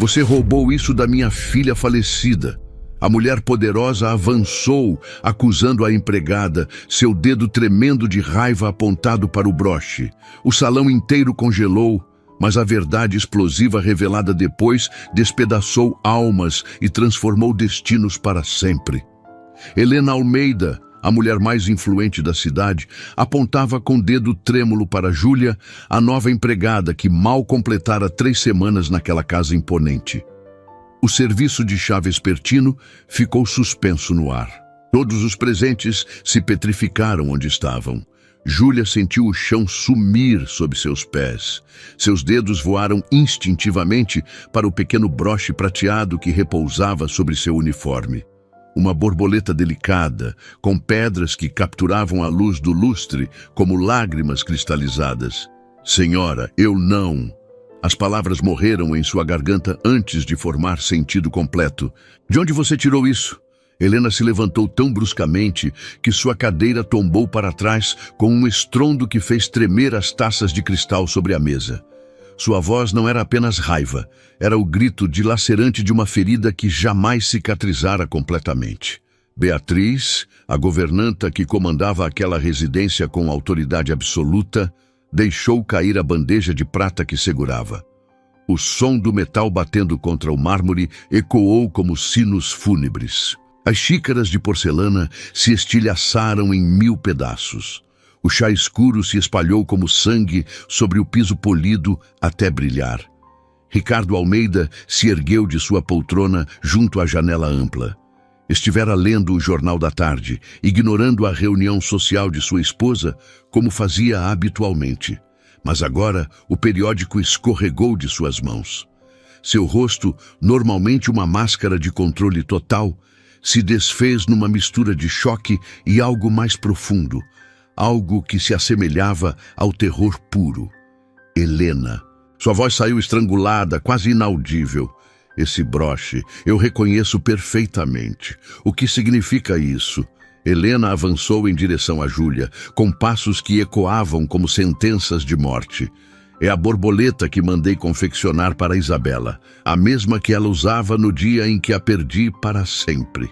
Você roubou isso da minha filha falecida. A mulher poderosa avançou, acusando a empregada, seu dedo tremendo de raiva apontado para o broche. O salão inteiro congelou, mas a verdade explosiva revelada depois despedaçou almas e transformou destinos para sempre. Helena Almeida, a mulher mais influente da cidade, apontava com dedo trêmulo para Júlia, a nova empregada que mal completara 3 semanas naquela casa imponente. O serviço de chá vespertino ficou suspenso no ar. Todos os presentes se petrificaram onde estavam. Júlia sentiu o chão sumir sob seus pés. Seus dedos voaram instintivamente para o pequeno broche prateado que repousava sobre seu uniforme. Uma borboleta delicada, com pedras que capturavam a luz do lustre como lágrimas cristalizadas. Senhora, eu não... As palavras morreram em sua garganta antes de formar sentido completo. De onde você tirou isso? Helena se levantou tão bruscamente que sua cadeira tombou para trás com um estrondo que fez tremer as taças de cristal sobre a mesa. Sua voz não era apenas raiva, era o grito dilacerante de uma ferida que jamais cicatrizara completamente. Beatriz, a governanta que comandava aquela residência com autoridade absoluta, deixou cair a bandeja de prata que segurava. O som do metal batendo contra o mármore ecoou como sinos fúnebres. As xícaras de porcelana se estilhaçaram em 1000 pedaços. O chá escuro se espalhou como sangue sobre o piso polido até brilhar. Ricardo Almeida se ergueu de sua poltrona junto à janela ampla. Estivera lendo o Jornal da Tarde, ignorando a reunião social de sua esposa, como fazia habitualmente. Mas agora o periódico escorregou de suas mãos. Seu rosto, normalmente uma máscara de controle total, se desfez numa mistura de choque e algo mais profundo, algo que se assemelhava ao terror puro. Helena. Sua voz saiu estrangulada, quase inaudível. Esse broche, eu reconheço perfeitamente. O que significa isso? Helena avançou em direção a Júlia, com passos que ecoavam como sentenças de morte. É a borboleta que mandei confeccionar para Isabela, a mesma que ela usava no dia em que a perdi para sempre.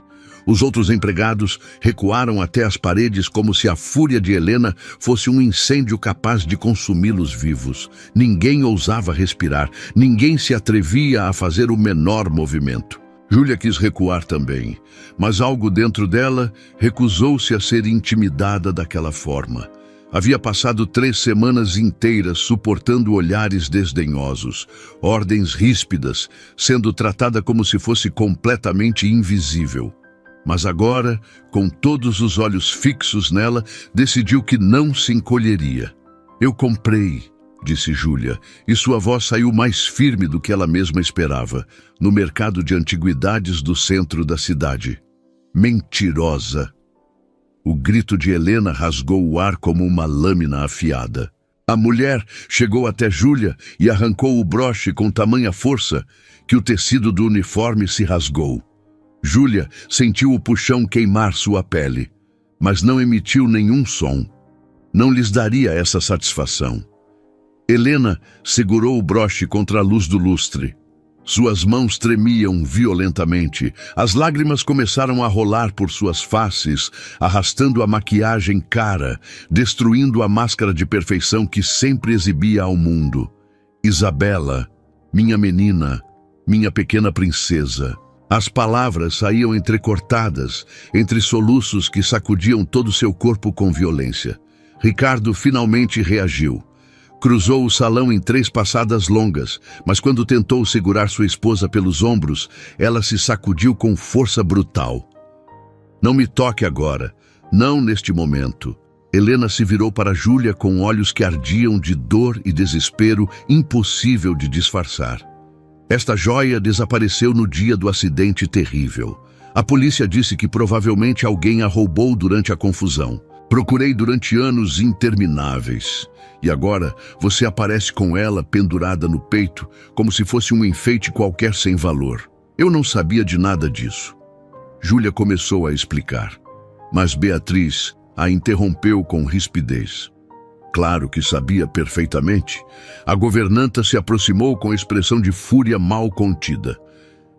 Os outros empregados recuaram até as paredes como se a fúria de Helena fosse um incêndio capaz de consumi-los vivos. Ninguém ousava respirar, ninguém se atrevia a fazer o menor movimento. Júlia quis recuar também, mas algo dentro dela recusou-se a ser intimidada daquela forma. Havia passado 3 semanas inteiras suportando olhares desdenhosos, ordens ríspidas, sendo tratada como se fosse completamente invisível. Mas agora, com todos os olhos fixos nela, decidiu que não se encolheria. Eu comprei, disse Júlia, e sua voz saiu mais firme do que ela mesma esperava, no mercado de antiguidades do centro da cidade. Mentirosa! O grito de Helena rasgou o ar como uma lâmina afiada. A mulher chegou até Júlia e arrancou o broche com tamanha força que o tecido do uniforme se rasgou. Júlia sentiu o puxão queimar sua pele, mas não emitiu nenhum som. Não lhes daria essa satisfação. Helena segurou o broche contra a luz do lustre. Suas mãos tremiam violentamente. As lágrimas começaram a rolar por suas faces, arrastando a maquiagem cara, destruindo a máscara de perfeição que sempre exibia ao mundo. Isabela, minha menina, minha pequena princesa. As palavras saíam entrecortadas, entre soluços que sacudiam todo seu corpo com violência. Ricardo finalmente reagiu. Cruzou o salão em 3 passadas longas, mas quando tentou segurar sua esposa pelos ombros, ela se sacudiu com força brutal. Não me toque agora, não neste momento. Helena se virou para Júlia com olhos que ardiam de dor e desespero impossível de disfarçar. Esta joia desapareceu no dia do acidente terrível. A polícia disse que provavelmente alguém a roubou durante a confusão. Procurei durante anos intermináveis. E agora você aparece com ela pendurada no peito, como se fosse um enfeite qualquer sem valor. Eu não sabia de nada disso. Júlia começou a explicar, mas Beatriz a interrompeu com rispidez. Claro que sabia perfeitamente. A governanta se aproximou com expressão de fúria mal contida.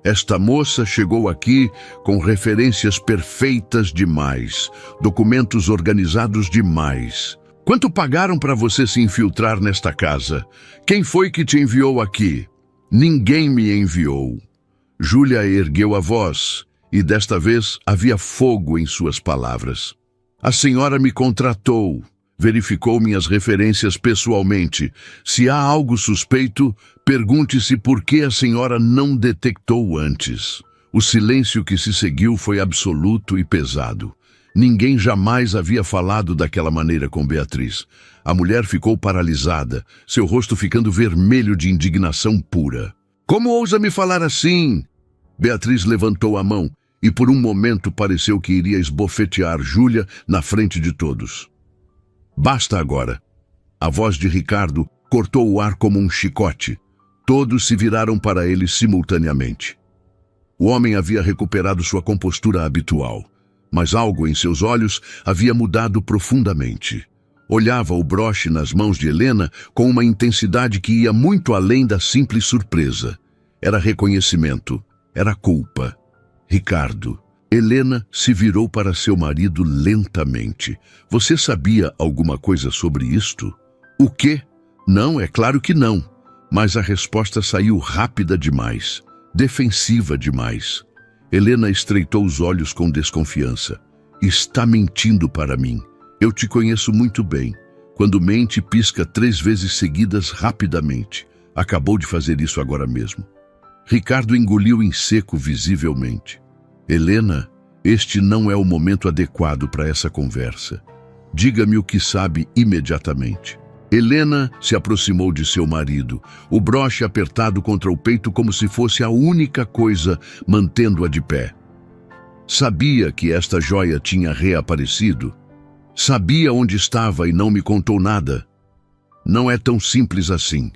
Esta moça chegou aqui com referências perfeitas demais, documentos organizados demais. Quanto pagaram para você se infiltrar nesta casa? Quem foi que te enviou aqui? Ninguém me enviou. Júlia ergueu a voz, e desta vez havia fogo em suas palavras. A senhora me contratou. Verificou minhas referências pessoalmente. Se há algo suspeito, pergunte-se por que a senhora não detectou antes. O silêncio que se seguiu foi absoluto e pesado. Ninguém jamais havia falado daquela maneira com Beatriz. A mulher ficou paralisada, seu rosto ficando vermelho de indignação pura. Como ousa me falar assim? Beatriz levantou a mão e por um momento pareceu que iria esbofetear Júlia na frente de todos. Basta agora. A voz de Ricardo cortou o ar como um chicote. Todos se viraram para ele simultaneamente. O homem havia recuperado sua compostura habitual, mas algo em seus olhos havia mudado profundamente. Olhava o broche nas mãos de Helena com uma intensidade que ia muito além da simples surpresa. Era reconhecimento, era culpa. Ricardo. Helena se virou para seu marido lentamente. Você sabia alguma coisa sobre isto? O quê? Não, é claro que não. Mas a resposta saiu rápida demais, defensiva demais. Helena estreitou os olhos com desconfiança. Está mentindo para mim. Eu te conheço muito bem. Quando mente, pisca 3 vezes seguidas rapidamente. Acabou de fazer isso agora mesmo. Ricardo engoliu em seco visivelmente. Helena, este não é o momento adequado para essa conversa. Diga-me o que sabe imediatamente. Helena se aproximou de seu marido, o broche apertado contra o peito como se fosse a única coisa mantendo-a de pé. Sabia que esta joia tinha reaparecido? Sabia onde estava e não me contou nada? Não é tão simples assim.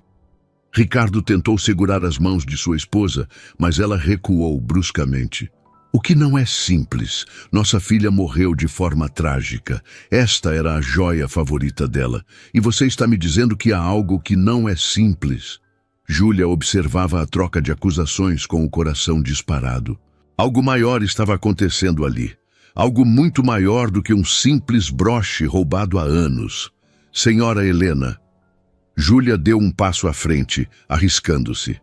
Ricardo tentou segurar as mãos de sua esposa, mas ela recuou bruscamente. O que não é simples. Nossa filha morreu de forma trágica. Esta era a joia favorita dela. E você está me dizendo que há algo que não é simples. Júlia observava a troca de acusações com o coração disparado. Algo maior estava acontecendo ali. Algo muito maior do que um simples broche roubado há anos. Senhora Helena. Júlia deu um passo à frente, arriscando-se.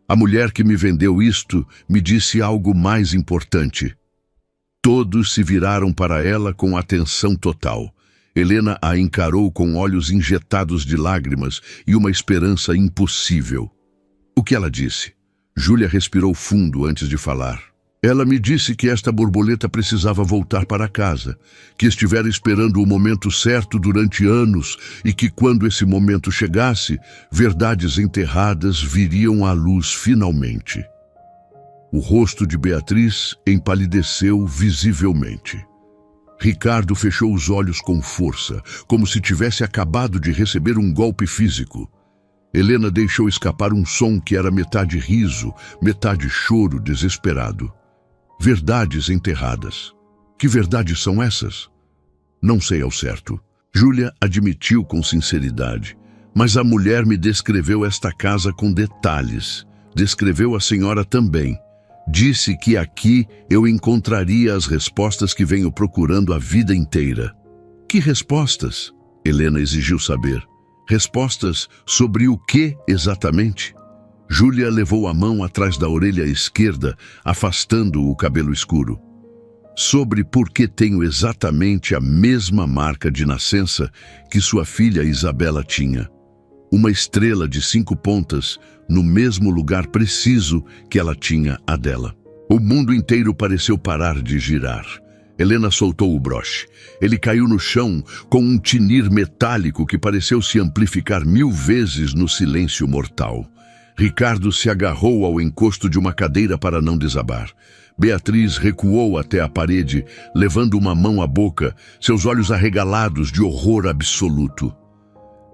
A mulher que me vendeu isto me disse algo mais importante. Todos se viraram para ela com atenção total. Helena a encarou com olhos injetados de lágrimas e uma esperança impossível. O que ela disse? Júlia respirou fundo antes de falar. Ela me disse que esta borboleta precisava voltar para casa, que estivera esperando o momento certo durante anos e que quando esse momento chegasse, verdades enterradas viriam à luz finalmente. O rosto de Beatriz empalideceu visivelmente. Ricardo fechou os olhos com força, como se tivesse acabado de receber um golpe físico. Helena deixou escapar um som que era metade riso, metade choro desesperado. Verdades enterradas. Que verdades são essas? Não sei ao certo. Júlia admitiu com sinceridade. Mas a mulher me descreveu esta casa com detalhes. Descreveu a senhora também. Disse que aqui eu encontraria as respostas que venho procurando a vida inteira. Que respostas? Helena exigiu saber. Respostas sobre o que exatamente? Júlia levou a mão atrás da orelha esquerda, afastando o cabelo escuro. Sobre por que tenho exatamente a mesma marca de nascença que sua filha Isabela tinha. Uma estrela de 5 pontas no mesmo lugar preciso que ela tinha a dela. O mundo inteiro pareceu parar de girar. Helena soltou o broche. Ele caiu no chão com um tinir metálico que pareceu se amplificar 1000 vezes no silêncio mortal. Ricardo se agarrou ao encosto de uma cadeira para não desabar. Beatriz recuou até a parede, levando uma mão à boca, seus olhos arregalados de horror absoluto.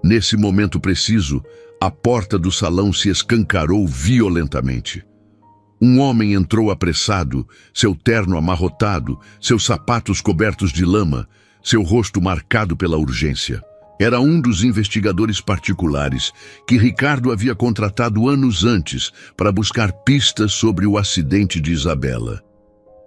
Nesse momento preciso, a porta do salão se escancarou violentamente. Um homem entrou apressado, seu terno amarrotado, seus sapatos cobertos de lama, seu rosto marcado pela urgência. Era um dos investigadores particulares que Ricardo havia contratado anos antes para buscar pistas sobre o acidente de Isabela.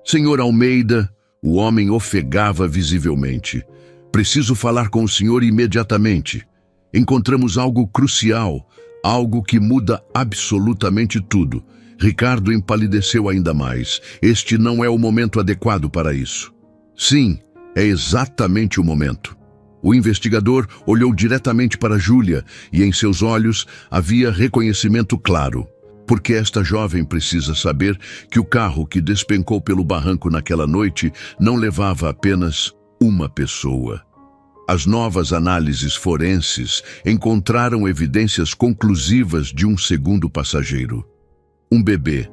Senhor Almeida, o homem ofegava visivelmente. Preciso falar com o senhor imediatamente. Encontramos algo crucial, algo que muda absolutamente tudo. Ricardo empalideceu ainda mais. Este não é o momento adequado para isso. Sim, é exatamente o momento. O investigador olhou diretamente para Júlia e em seus olhos havia reconhecimento claro. Porque esta jovem precisa saber que o carro que despencou pelo barranco naquela noite não levava apenas uma pessoa. As novas análises forenses encontraram evidências conclusivas de um segundo passageiro. Um bebê.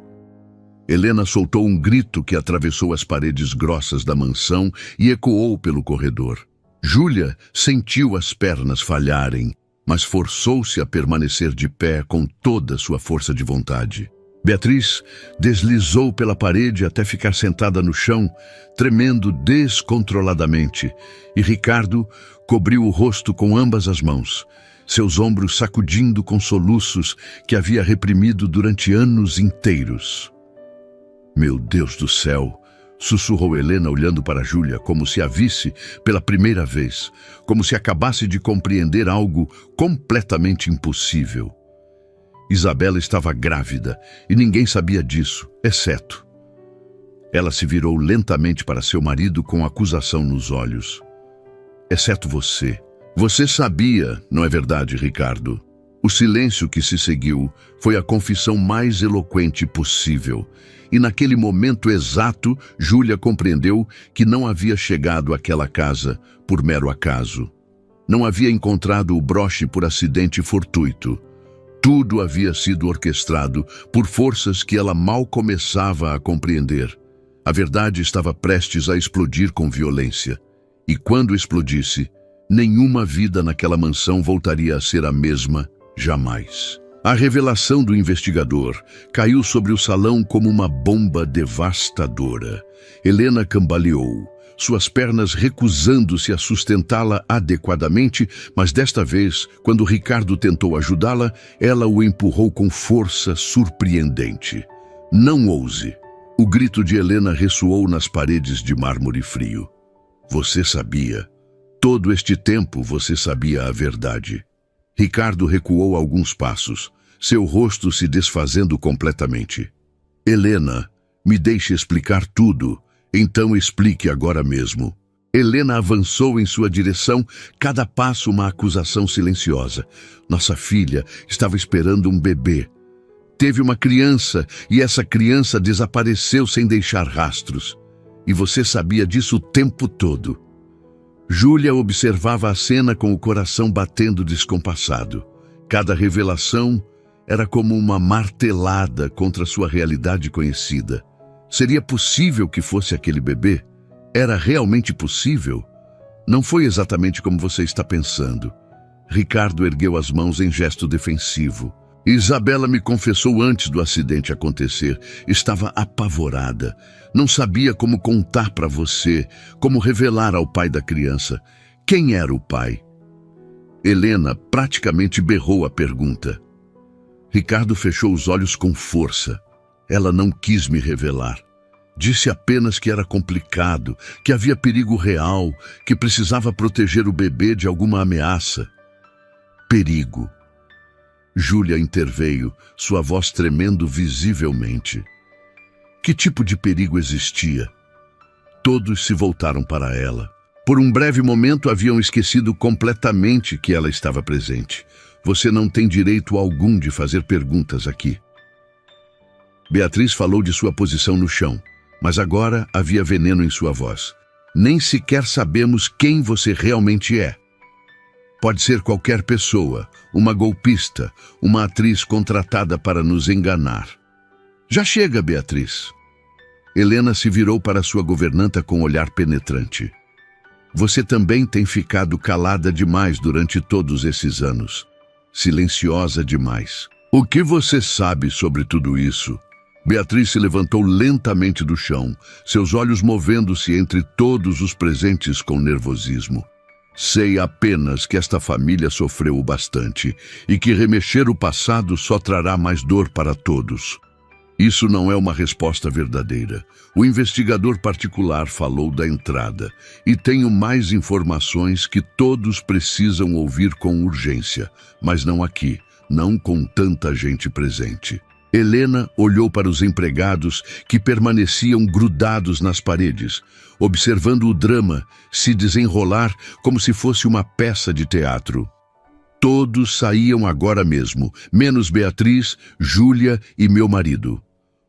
Helena soltou um grito que atravessou as paredes grossas da mansão e ecoou pelo corredor. Júlia sentiu as pernas falharem, mas forçou-se a permanecer de pé com toda sua força de vontade. Beatriz deslizou pela parede até ficar sentada no chão, tremendo descontroladamente, e Ricardo cobriu o rosto com ambas as mãos, seus ombros sacudindo com soluços que havia reprimido durante anos inteiros. Meu Deus do céu! Sussurrou Helena olhando para Júlia como se a visse pela primeira vez, como se acabasse de compreender algo completamente impossível. Isabela estava grávida e ninguém sabia disso, exceto. Ela se virou lentamente para seu marido com acusação nos olhos. Exceto você. Você sabia, não é verdade, Ricardo? O silêncio que se seguiu foi a confissão mais eloquente possível. E naquele momento exato, Júlia compreendeu que não havia chegado àquela casa por mero acaso. Não havia encontrado o broche por acidente fortuito. Tudo havia sido orquestrado por forças que ela mal começava a compreender. A verdade estava prestes a explodir com violência. E quando explodisse, nenhuma vida naquela mansão voltaria a ser a mesma jamais. A revelação do investigador caiu sobre o salão como uma bomba devastadora. Helena cambaleou, suas pernas recusando-se a sustentá-la adequadamente, mas desta vez, quando Ricardo tentou ajudá-la, ela o empurrou com força surpreendente. Não ouse! O grito de Helena ressoou nas paredes de mármore frio. Você sabia. Todo este tempo você sabia a verdade. Ricardo recuou alguns passos, seu rosto se desfazendo completamente. Helena, me deixe explicar tudo, então explique agora mesmo. Helena avançou em sua direção, cada passo uma acusação silenciosa. Nossa filha estava esperando um bebê. Teve uma criança e essa criança desapareceu sem deixar rastros. E você sabia disso o tempo todo. Júlia observava a cena com o coração batendo descompassado. Cada revelação era como uma martelada contra sua realidade conhecida. Seria possível que fosse aquele bebê? Era realmente possível? Não foi exatamente como você está pensando. Ricardo ergueu as mãos em gesto defensivo. Isabela me confessou antes do acidente acontecer. Estava apavorada. Não sabia como contar para você, como revelar ao pai da criança. Quem era o pai? Helena praticamente berrou a pergunta. Ricardo fechou os olhos com força. Ela não quis me revelar. Disse apenas que era complicado, que havia perigo real, que precisava proteger o bebê de alguma ameaça. Perigo. Júlia interveio, sua voz tremendo visivelmente. Que tipo de perigo existia? Todos se voltaram para ela. Por um breve momento haviam esquecido completamente que ela estava presente. Você não tem direito algum de fazer perguntas aqui. Beatriz falou de sua posição no chão, mas agora havia veneno em sua voz. Nem sequer sabemos quem você realmente é. Pode ser qualquer pessoa, uma golpista, uma atriz contratada para nos enganar. Já chega, Beatriz. Helena se virou para sua governanta com um olhar penetrante. Você também tem ficado calada demais durante todos esses anos. Silenciosa demais. O que você sabe sobre tudo isso? Beatriz se levantou lentamente do chão, seus olhos movendo-se entre todos os presentes com nervosismo. Sei apenas que esta família sofreu o bastante e que remexer o passado só trará mais dor para todos. Isso não é uma resposta verdadeira. O investigador particular falou da entrada e tenho mais informações que todos precisam ouvir com urgência, mas não aqui, não com tanta gente presente. Helena olhou para os empregados que permaneciam grudados nas paredes, observando o drama se desenrolar como se fosse uma peça de teatro. Todos saíam agora mesmo, menos Beatriz, Júlia e meu marido.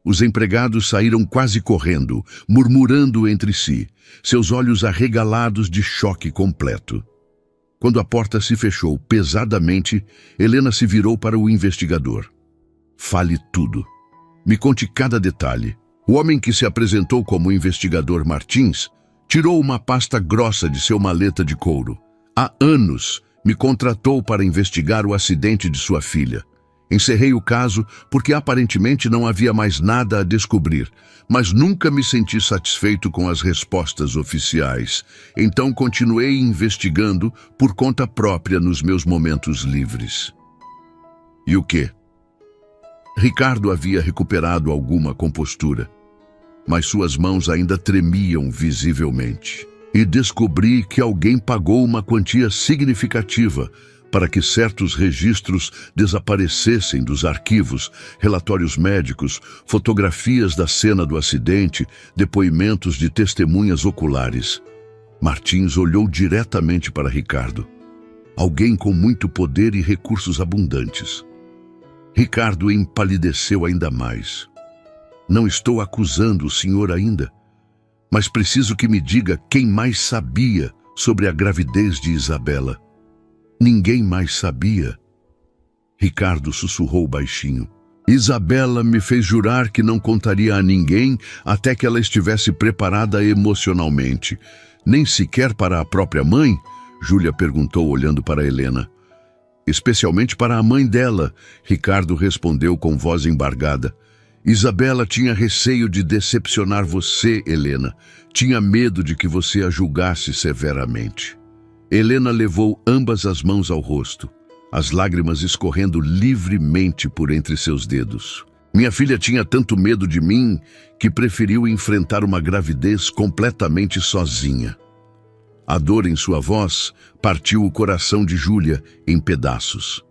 Os empregados saíram quase correndo, murmurando entre si, seus olhos arregalados de choque completo. Quando a porta se fechou pesadamente, Helena se virou para o investigador. Fale tudo. Me conte cada detalhe. O homem que se apresentou como investigador Martins tirou uma pasta grossa de seu maleta de couro. Há anos me contratou para investigar o acidente de sua filha. Encerrei o caso porque aparentemente não havia mais nada a descobrir, mas nunca me senti satisfeito com as respostas oficiais. Então continuei investigando por conta própria nos meus momentos livres. E o quê? Ricardo havia recuperado alguma compostura, mas suas mãos ainda tremiam visivelmente. E descobri que alguém pagou uma quantia significativa para que certos registros desaparecessem dos arquivos, relatórios médicos, fotografias da cena do acidente, depoimentos de testemunhas oculares. Martins olhou diretamente para Ricardo. Alguém com muito poder e recursos abundantes. Ricardo empalideceu ainda mais. Não estou acusando o senhor ainda, mas preciso que me diga quem mais sabia sobre a gravidez de Isabela. Ninguém mais sabia. Ricardo sussurrou baixinho. Isabela me fez jurar que não contaria a ninguém até que ela estivesse preparada emocionalmente. Nem sequer para a própria mãe? Júlia perguntou olhando para Helena. Especialmente para a mãe dela, Ricardo respondeu com voz embargada. Isabela tinha receio de decepcionar você, Helena. Tinha medo de que você a julgasse severamente. Helena levou ambas as mãos ao rosto, as lágrimas escorrendo livremente por entre seus dedos. Minha filha tinha tanto medo de mim que preferiu enfrentar uma gravidez completamente sozinha. A dor em sua voz partiu o coração de Júlia em pedaços.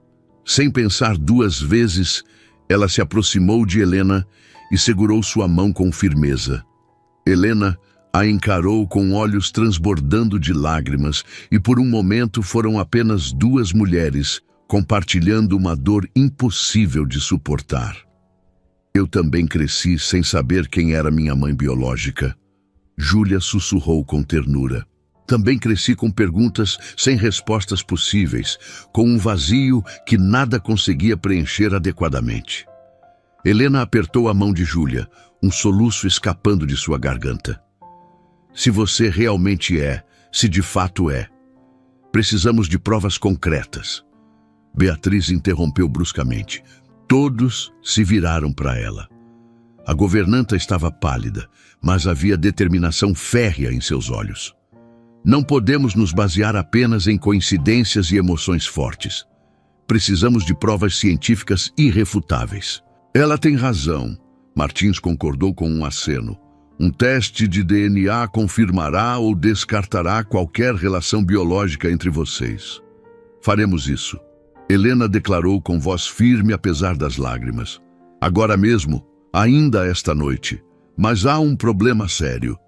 Sem pensar duas vezes, ela se aproximou de Helena e segurou sua mão com firmeza. Helena a encarou com olhos transbordando de lágrimas e por um momento foram apenas duas mulheres compartilhando uma dor impossível de suportar. Eu também cresci sem saber quem era minha mãe biológica. Júlia sussurrou com ternura. Também cresci com perguntas sem respostas possíveis, com um vazio que nada conseguia preencher adequadamente. Helena apertou a mão de Júlia, um soluço escapando de sua garganta. Se você realmente é, se de fato é, precisamos de provas concretas. Beatriz interrompeu bruscamente. Todos se viraram para ela. A governanta estava pálida, mas havia determinação férrea em seus olhos. Não podemos nos basear apenas em coincidências e emoções fortes. Precisamos de provas científicas irrefutáveis. Ela tem razão, Martins concordou com um aceno. Um teste de DNA confirmará ou descartará qualquer relação biológica entre vocês. Faremos isso. Helena declarou com voz firme apesar das lágrimas. Agora mesmo, ainda esta noite. Mas há um problema sério.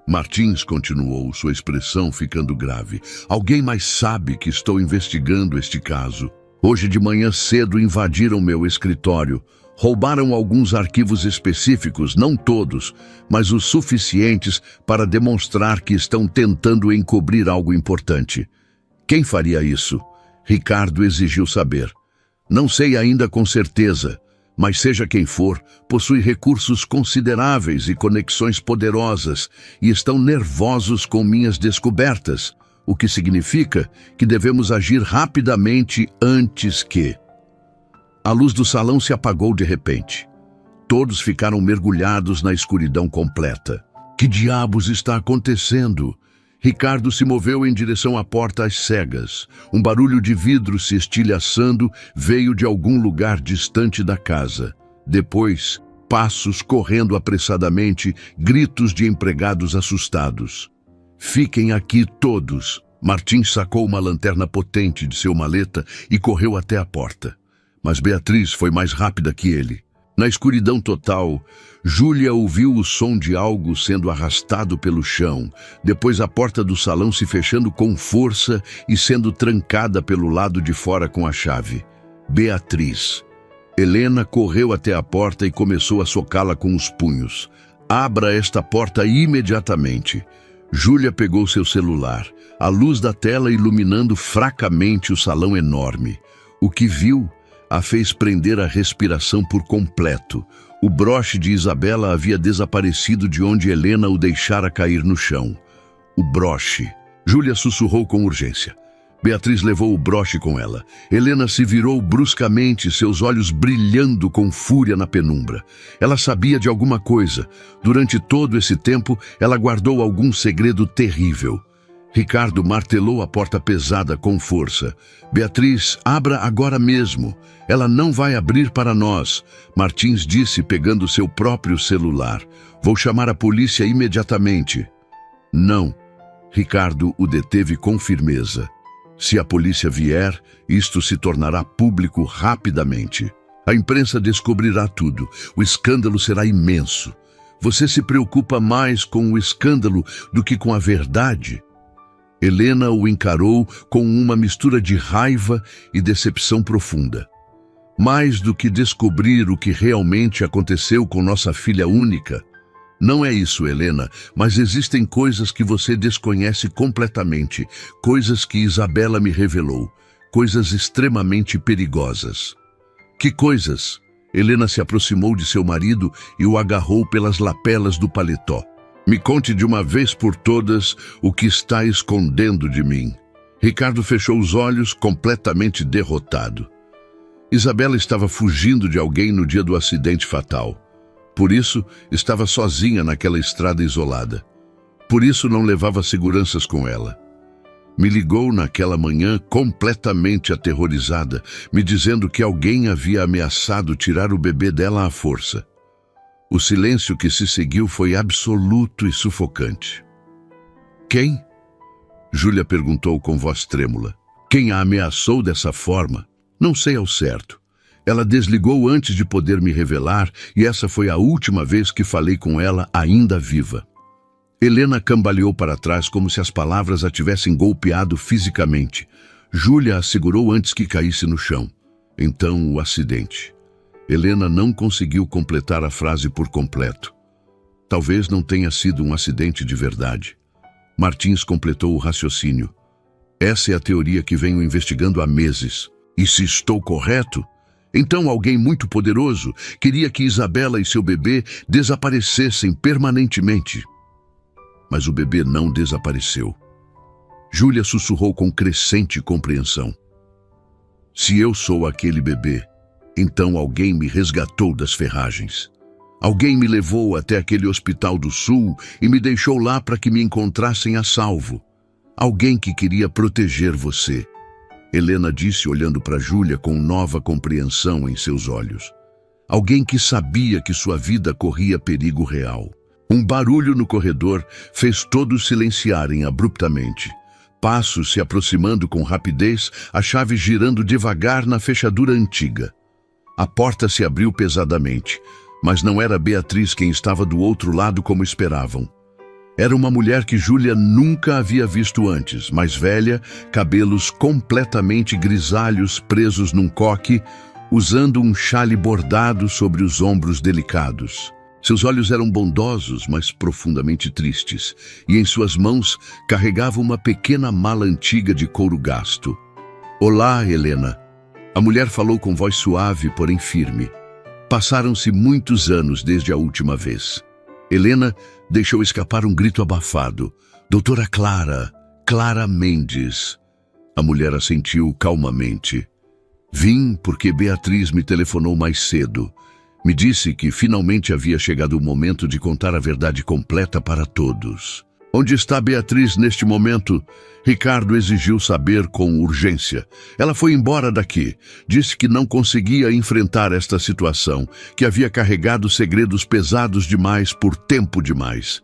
Martins continuou, sua expressão ficando grave. Alguém mais sabe que estou investigando este caso. Hoje de manhã cedo invadiram meu escritório. Roubaram alguns arquivos específicos, não todos, mas os suficientes para demonstrar que estão tentando encobrir algo importante. Quem faria isso? Ricardo exigiu saber. Não sei ainda com certeza, mas seja quem for, possui recursos consideráveis e conexões poderosas e estão nervosos com minhas descobertas, o que significa que devemos agir rapidamente antes que... A luz do salão se apagou de repente. Todos ficaram mergulhados na escuridão completa. Que diabos está acontecendo? Ricardo se moveu em direção à porta às cegas. Um barulho de vidro se estilhaçando veio de algum lugar distante da casa. Depois, passos correndo apressadamente, gritos de empregados assustados. "Fiquem aqui todos." Martins sacou uma lanterna potente de seu maleta e correu até a porta. Mas Beatriz foi mais rápida que ele. Na escuridão total, Júlia ouviu o som de algo sendo arrastado pelo chão, depois a porta do salão se fechando com força e sendo trancada pelo lado de fora com a chave. Beatriz. Helena correu até a porta e começou a socá-la com os punhos. "Abra esta porta imediatamente." Júlia pegou seu celular, a luz da tela iluminando fracamente o salão enorme. O que viu a fez prender a respiração por completo. O broche de Isabela havia desaparecido de onde Helena o deixara cair no chão. O broche. Júlia sussurrou com urgência. Beatriz levou o broche com ela. Helena se virou bruscamente, seus olhos brilhando com fúria na penumbra. Ela sabia de alguma coisa. Durante todo esse tempo, ela guardou algum segredo terrível. Ricardo martelou a porta pesada com força. "Beatriz, abra agora mesmo. Ela não vai abrir para nós." Martins disse, pegando seu próprio celular. "Vou chamar a polícia imediatamente." "Não." Ricardo o deteve com firmeza. "Se a polícia vier, isto se tornará público rapidamente. A imprensa descobrirá tudo. O escândalo será imenso. Você se preocupa mais com o escândalo do que com a verdade?" Helena o encarou com uma mistura de raiva e decepção profunda. "Mais do que descobrir o que realmente aconteceu com nossa filha única." "Não é isso, Helena, mas existem coisas que você desconhece completamente, coisas que Isabela me revelou, coisas extremamente perigosas." "Que coisas?" Helena se aproximou de seu marido e o agarrou pelas lapelas do paletó. "Me conte de uma vez por todas o que está escondendo de mim." Ricardo fechou os olhos, completamente derrotado. Isabela estava fugindo de alguém no dia do acidente fatal. Por isso, estava sozinha naquela estrada isolada. Por isso, não levava seguranças com ela. Me ligou naquela manhã completamente aterrorizada, me dizendo que alguém havia ameaçado tirar o bebê dela à força. O silêncio que se seguiu foi absoluto e sufocante. "Quem?" Júlia perguntou com voz trêmula. "Quem a ameaçou dessa forma? Não sei ao certo. Ela desligou antes de poder me revelar e essa foi a última vez que falei com ela ainda viva." Helena cambaleou para trás como se as palavras a tivessem golpeado fisicamente. Júlia a segurou antes que caísse no chão. Então, o acidente. Helena não conseguiu completar a frase por completo. Talvez não tenha sido um acidente de verdade. Martins completou o raciocínio. "Essa é a teoria que venho investigando há meses. E se estou correto, então alguém muito poderoso queria que Isabela e seu bebê desaparecessem permanentemente." Mas o bebê não desapareceu. Júlia sussurrou com crescente compreensão. "Se eu sou aquele bebê, então alguém me resgatou das ferragens. Alguém me levou até aquele hospital do sul e me deixou lá para que me encontrassem a salvo. Alguém que queria proteger você." Helena disse olhando para Júlia com nova compreensão em seus olhos. "Alguém que sabia que sua vida corria perigo real." Um barulho no corredor fez todos silenciarem abruptamente. Passos se aproximando com rapidez, a chave girando devagar na fechadura antiga. A porta se abriu pesadamente, mas não era Beatriz quem estava do outro lado como esperavam. Era uma mulher que Júlia nunca havia visto antes, mais velha, cabelos completamente grisalhos presos num coque, usando um chale bordado sobre os ombros delicados. Seus olhos eram bondosos, mas profundamente tristes, e em suas mãos carregava uma pequena mala antiga de couro gasto. "Olá, Helena." A mulher falou com voz suave, porém firme. Passaram-se muitos anos desde a última vez. Helena deixou escapar um grito abafado. "Doutora Clara, Clara Mendes." A mulher assentiu calmamente. "Vim porque Beatriz me telefonou mais cedo. Me disse que finalmente havia chegado o momento de contar a verdade completa para todos." Onde está Beatriz neste momento? Ricardo exigiu saber com urgência. Ela foi embora daqui. Disse que não conseguia enfrentar esta situação, que havia carregado segredos pesados demais por tempo demais.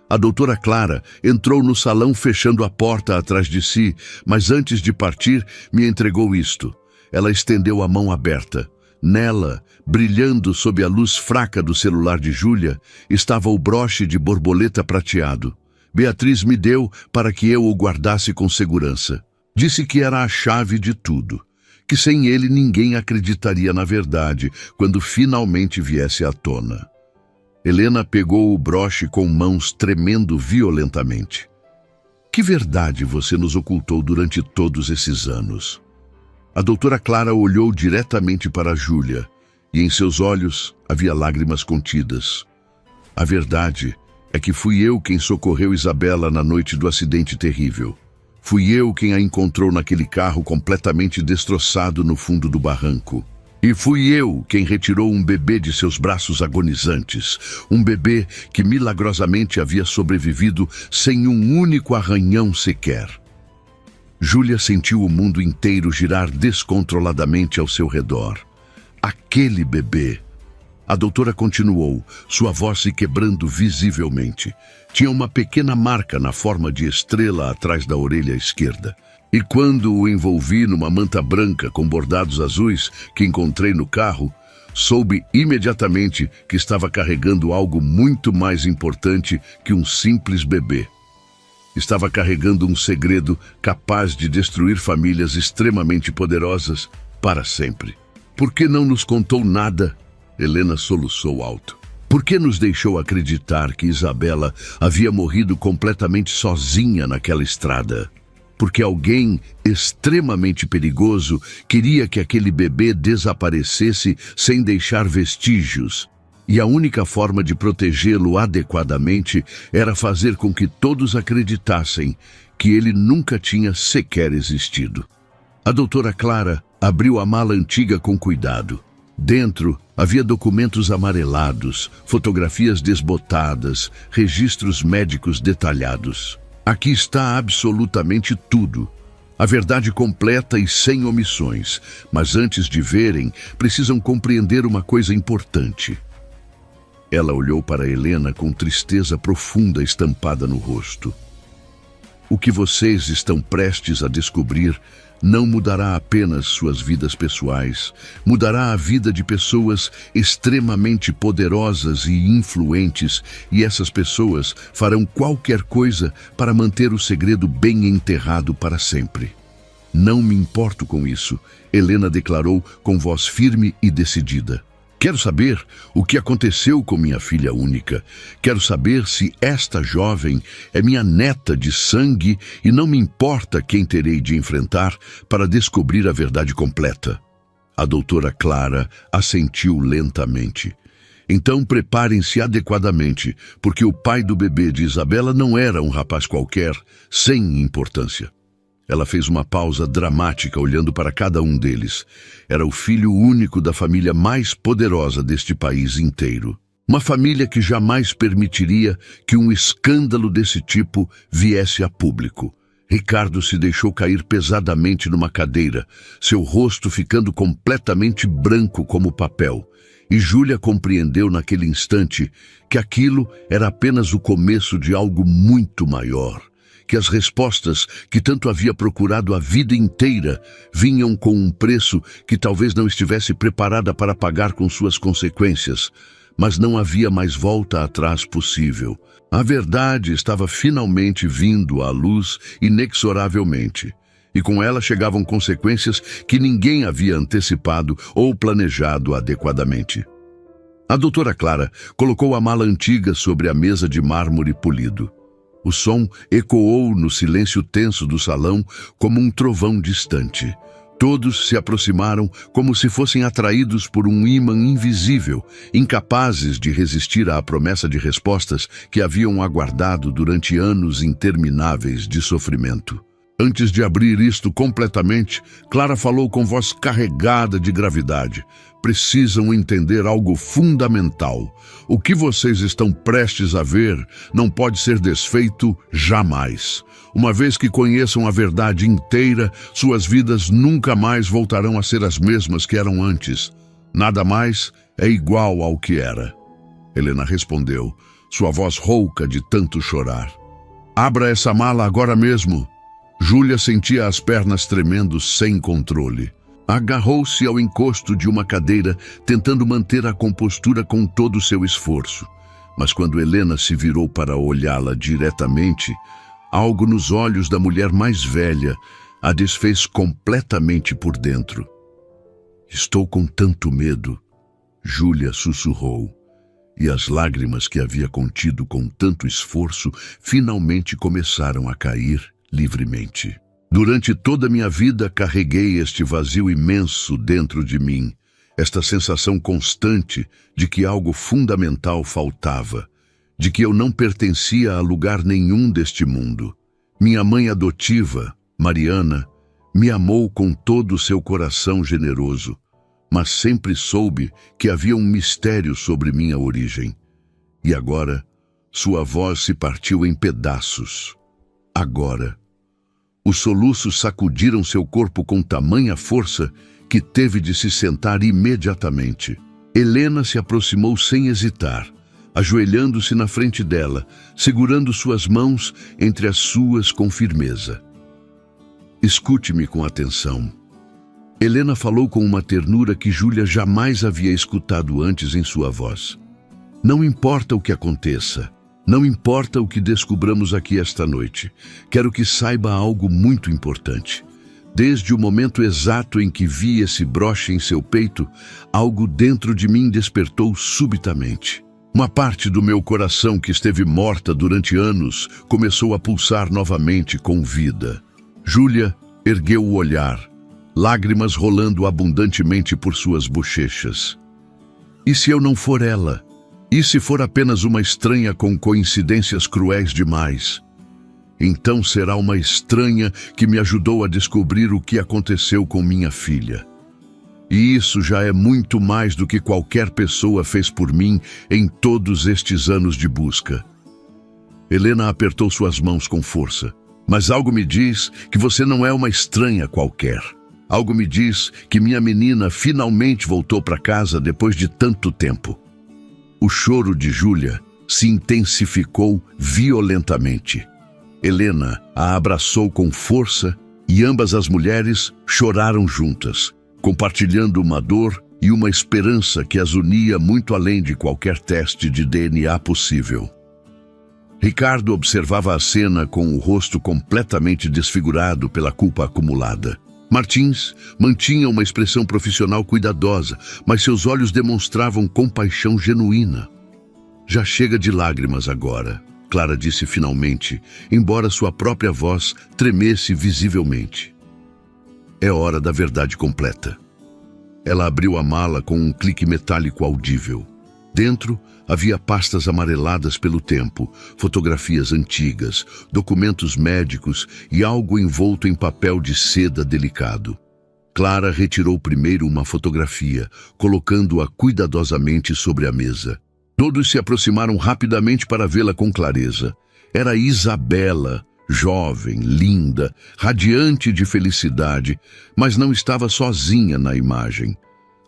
A doutora Clara entrou no salão fechando a porta atrás de si, mas antes de partir, me entregou isto. Ela estendeu a mão aberta. Nela, brilhando sob a luz fraca do celular de Júlia, estava o broche de borboleta prateado. Beatriz me deu para que eu o guardasse com segurança. Disse que era a chave de tudo, que sem ele ninguém acreditaria na verdade quando finalmente viesse à tona. Helena pegou o broche com mãos tremendo violentamente. Que verdade você nos ocultou durante todos esses anos? A doutora Clara olhou diretamente para Júlia, e em seus olhos havia lágrimas contidas. A verdade é que fui eu quem socorreu Isabela na noite do acidente terrível. Fui eu quem a encontrou naquele carro completamente destroçado no fundo do barranco. E fui eu quem retirou um bebê de seus braços agonizantes. Um bebê que milagrosamente havia sobrevivido sem um único arranhão sequer. Júlia sentiu o mundo inteiro girar descontroladamente ao seu redor. Aquele bebê. A doutora continuou, sua voz se quebrando visivelmente. Tinha uma pequena marca na forma de estrela atrás da orelha esquerda. E quando o envolvi numa manta branca com bordados azuis que encontrei no carro, soube imediatamente que estava carregando algo muito mais importante que um simples bebê. Estava carregando um segredo capaz de destruir famílias extremamente poderosas para sempre. Por que não nos contou nada? Helena soluçou alto. Por que nos deixou acreditar que Isabela havia morrido completamente sozinha naquela estrada? Porque alguém extremamente perigoso queria que aquele bebê desaparecesse sem deixar vestígios. E a única forma de protegê-lo adequadamente era fazer com que todos acreditassem que ele nunca tinha sequer existido. A doutora Clara abriu a mala antiga com cuidado. Dentro havia documentos amarelados, fotografias desbotadas, registros médicos detalhados. Aqui está absolutamente tudo. A verdade completa e sem omissões. Mas antes de verem, precisam compreender uma coisa importante. Ela olhou para Helena com tristeza profunda estampada no rosto. O que vocês estão prestes a descobrir não mudará apenas suas vidas pessoais, mudará a vida de pessoas extremamente poderosas e influentes, e essas pessoas farão qualquer coisa para manter o segredo bem enterrado para sempre. Não me importo com isso, Helena declarou com voz firme e decidida. Quero saber o que aconteceu com minha filha única. Quero saber se esta jovem é minha neta de sangue e não me importa quem terei de enfrentar para descobrir a verdade completa. A doutora Clara assentiu lentamente. Então preparem-se adequadamente, porque o pai do bebê de Isabela não era um rapaz qualquer, sem importância. Ela fez uma pausa dramática olhando para cada um deles. Era o filho único da família mais poderosa deste país inteiro. Uma família que jamais permitiria que um escândalo desse tipo viesse a público. Ricardo se deixou cair pesadamente numa cadeira, seu rosto ficando completamente branco como papel. E Júlia compreendeu naquele instante que aquilo era apenas o começo de algo muito maior. Que as respostas que tanto havia procurado a vida inteira vinham com um preço que talvez não estivesse preparada para pagar com suas consequências, mas não havia mais volta atrás possível. A verdade estava finalmente vindo à luz inexoravelmente, e com ela chegavam consequências que ninguém havia antecipado ou planejado adequadamente. A doutora Clara colocou a mala antiga sobre a mesa de mármore polido. O som ecoou no silêncio tenso do salão como um trovão distante. Todos se aproximaram como se fossem atraídos por um ímã invisível, incapazes de resistir à promessa de respostas que haviam aguardado durante anos intermináveis de sofrimento. Antes de abrir isto completamente, Clara falou com voz carregada de gravidade. precisam entender algo fundamental. O que vocês estão prestes a ver não pode ser desfeito jamais. Uma vez que conheçam a verdade inteira, suas vidas nunca mais voltarão a ser as mesmas que eram antes. Nada mais é igual ao que era. Helena respondeu, sua voz rouca de tanto chorar. Abra essa mala agora mesmo. Júlia sentia as pernas tremendo sem controle. Agarrou-se ao encosto de uma cadeira, tentando manter a compostura com todo o seu esforço. Mas quando Helena se virou para olhá-la diretamente, algo nos olhos da mulher mais velha a desfez completamente por dentro. Estou com tanto medo, Júlia sussurrou, e as lágrimas que havia contido com tanto esforço finalmente começaram a cair livremente. Durante toda a minha vida carreguei este vazio imenso dentro de mim, esta sensação constante de que algo fundamental faltava, de que eu não pertencia a lugar nenhum deste mundo. Minha mãe adotiva, Mariana, me amou com todo o seu coração generoso, mas sempre soube que havia um mistério sobre minha origem. E agora, sua voz se partiu em pedaços. Agora, os soluços sacudiram seu corpo com tamanha força que teve de se sentar imediatamente. Helena se aproximou sem hesitar, ajoelhando-se na frente dela, segurando suas mãos entre as suas com firmeza. Escute-me com atenção. Helena falou com uma ternura que Júlia jamais havia escutado antes em sua voz. Não importa o que aconteça, não importa o que descobramos aqui esta noite, quero que saiba algo muito importante. Desde o momento exato em que vi esse broche em seu peito, algo dentro de mim despertou subitamente. Uma parte do meu coração que esteve morta durante anos começou a pulsar novamente com vida. Júlia ergueu o olhar, lágrimas rolando abundantemente por suas bochechas. E se eu não for ela? E se for apenas uma estranha com coincidências cruéis demais? Então será uma estranha que me ajudou a descobrir o que aconteceu com minha filha. E isso já é muito mais do que qualquer pessoa fez por mim em todos estes anos de busca. Helena apertou suas mãos com força. Mas algo me diz que você não é uma estranha qualquer. Algo me diz que minha menina finalmente voltou para casa depois de tanto tempo. O choro de Júlia se intensificou violentamente. Helena a abraçou com força e ambas as mulheres choraram juntas, compartilhando uma dor e uma esperança que as unia muito além de qualquer teste de DNA possível. Ricardo observava a cena com o rosto completamente desfigurado pela culpa acumulada. Martins mantinha uma expressão profissional cuidadosa, mas seus olhos demonstravam compaixão genuína. Já chega de lágrimas agora, Clara disse finalmente, embora sua própria voz tremesse visivelmente. É hora da verdade completa. Ela abriu a mala com um clique metálico audível. Dentro havia pastas amareladas pelo tempo, fotografias antigas, documentos médicos e algo envolto em papel de seda delicado. Clara retirou primeiro uma fotografia, colocando-a cuidadosamente sobre a mesa. Todos se aproximaram rapidamente para vê-la com clareza. Era Isabela, jovem, linda, radiante de felicidade, mas não estava sozinha na imagem.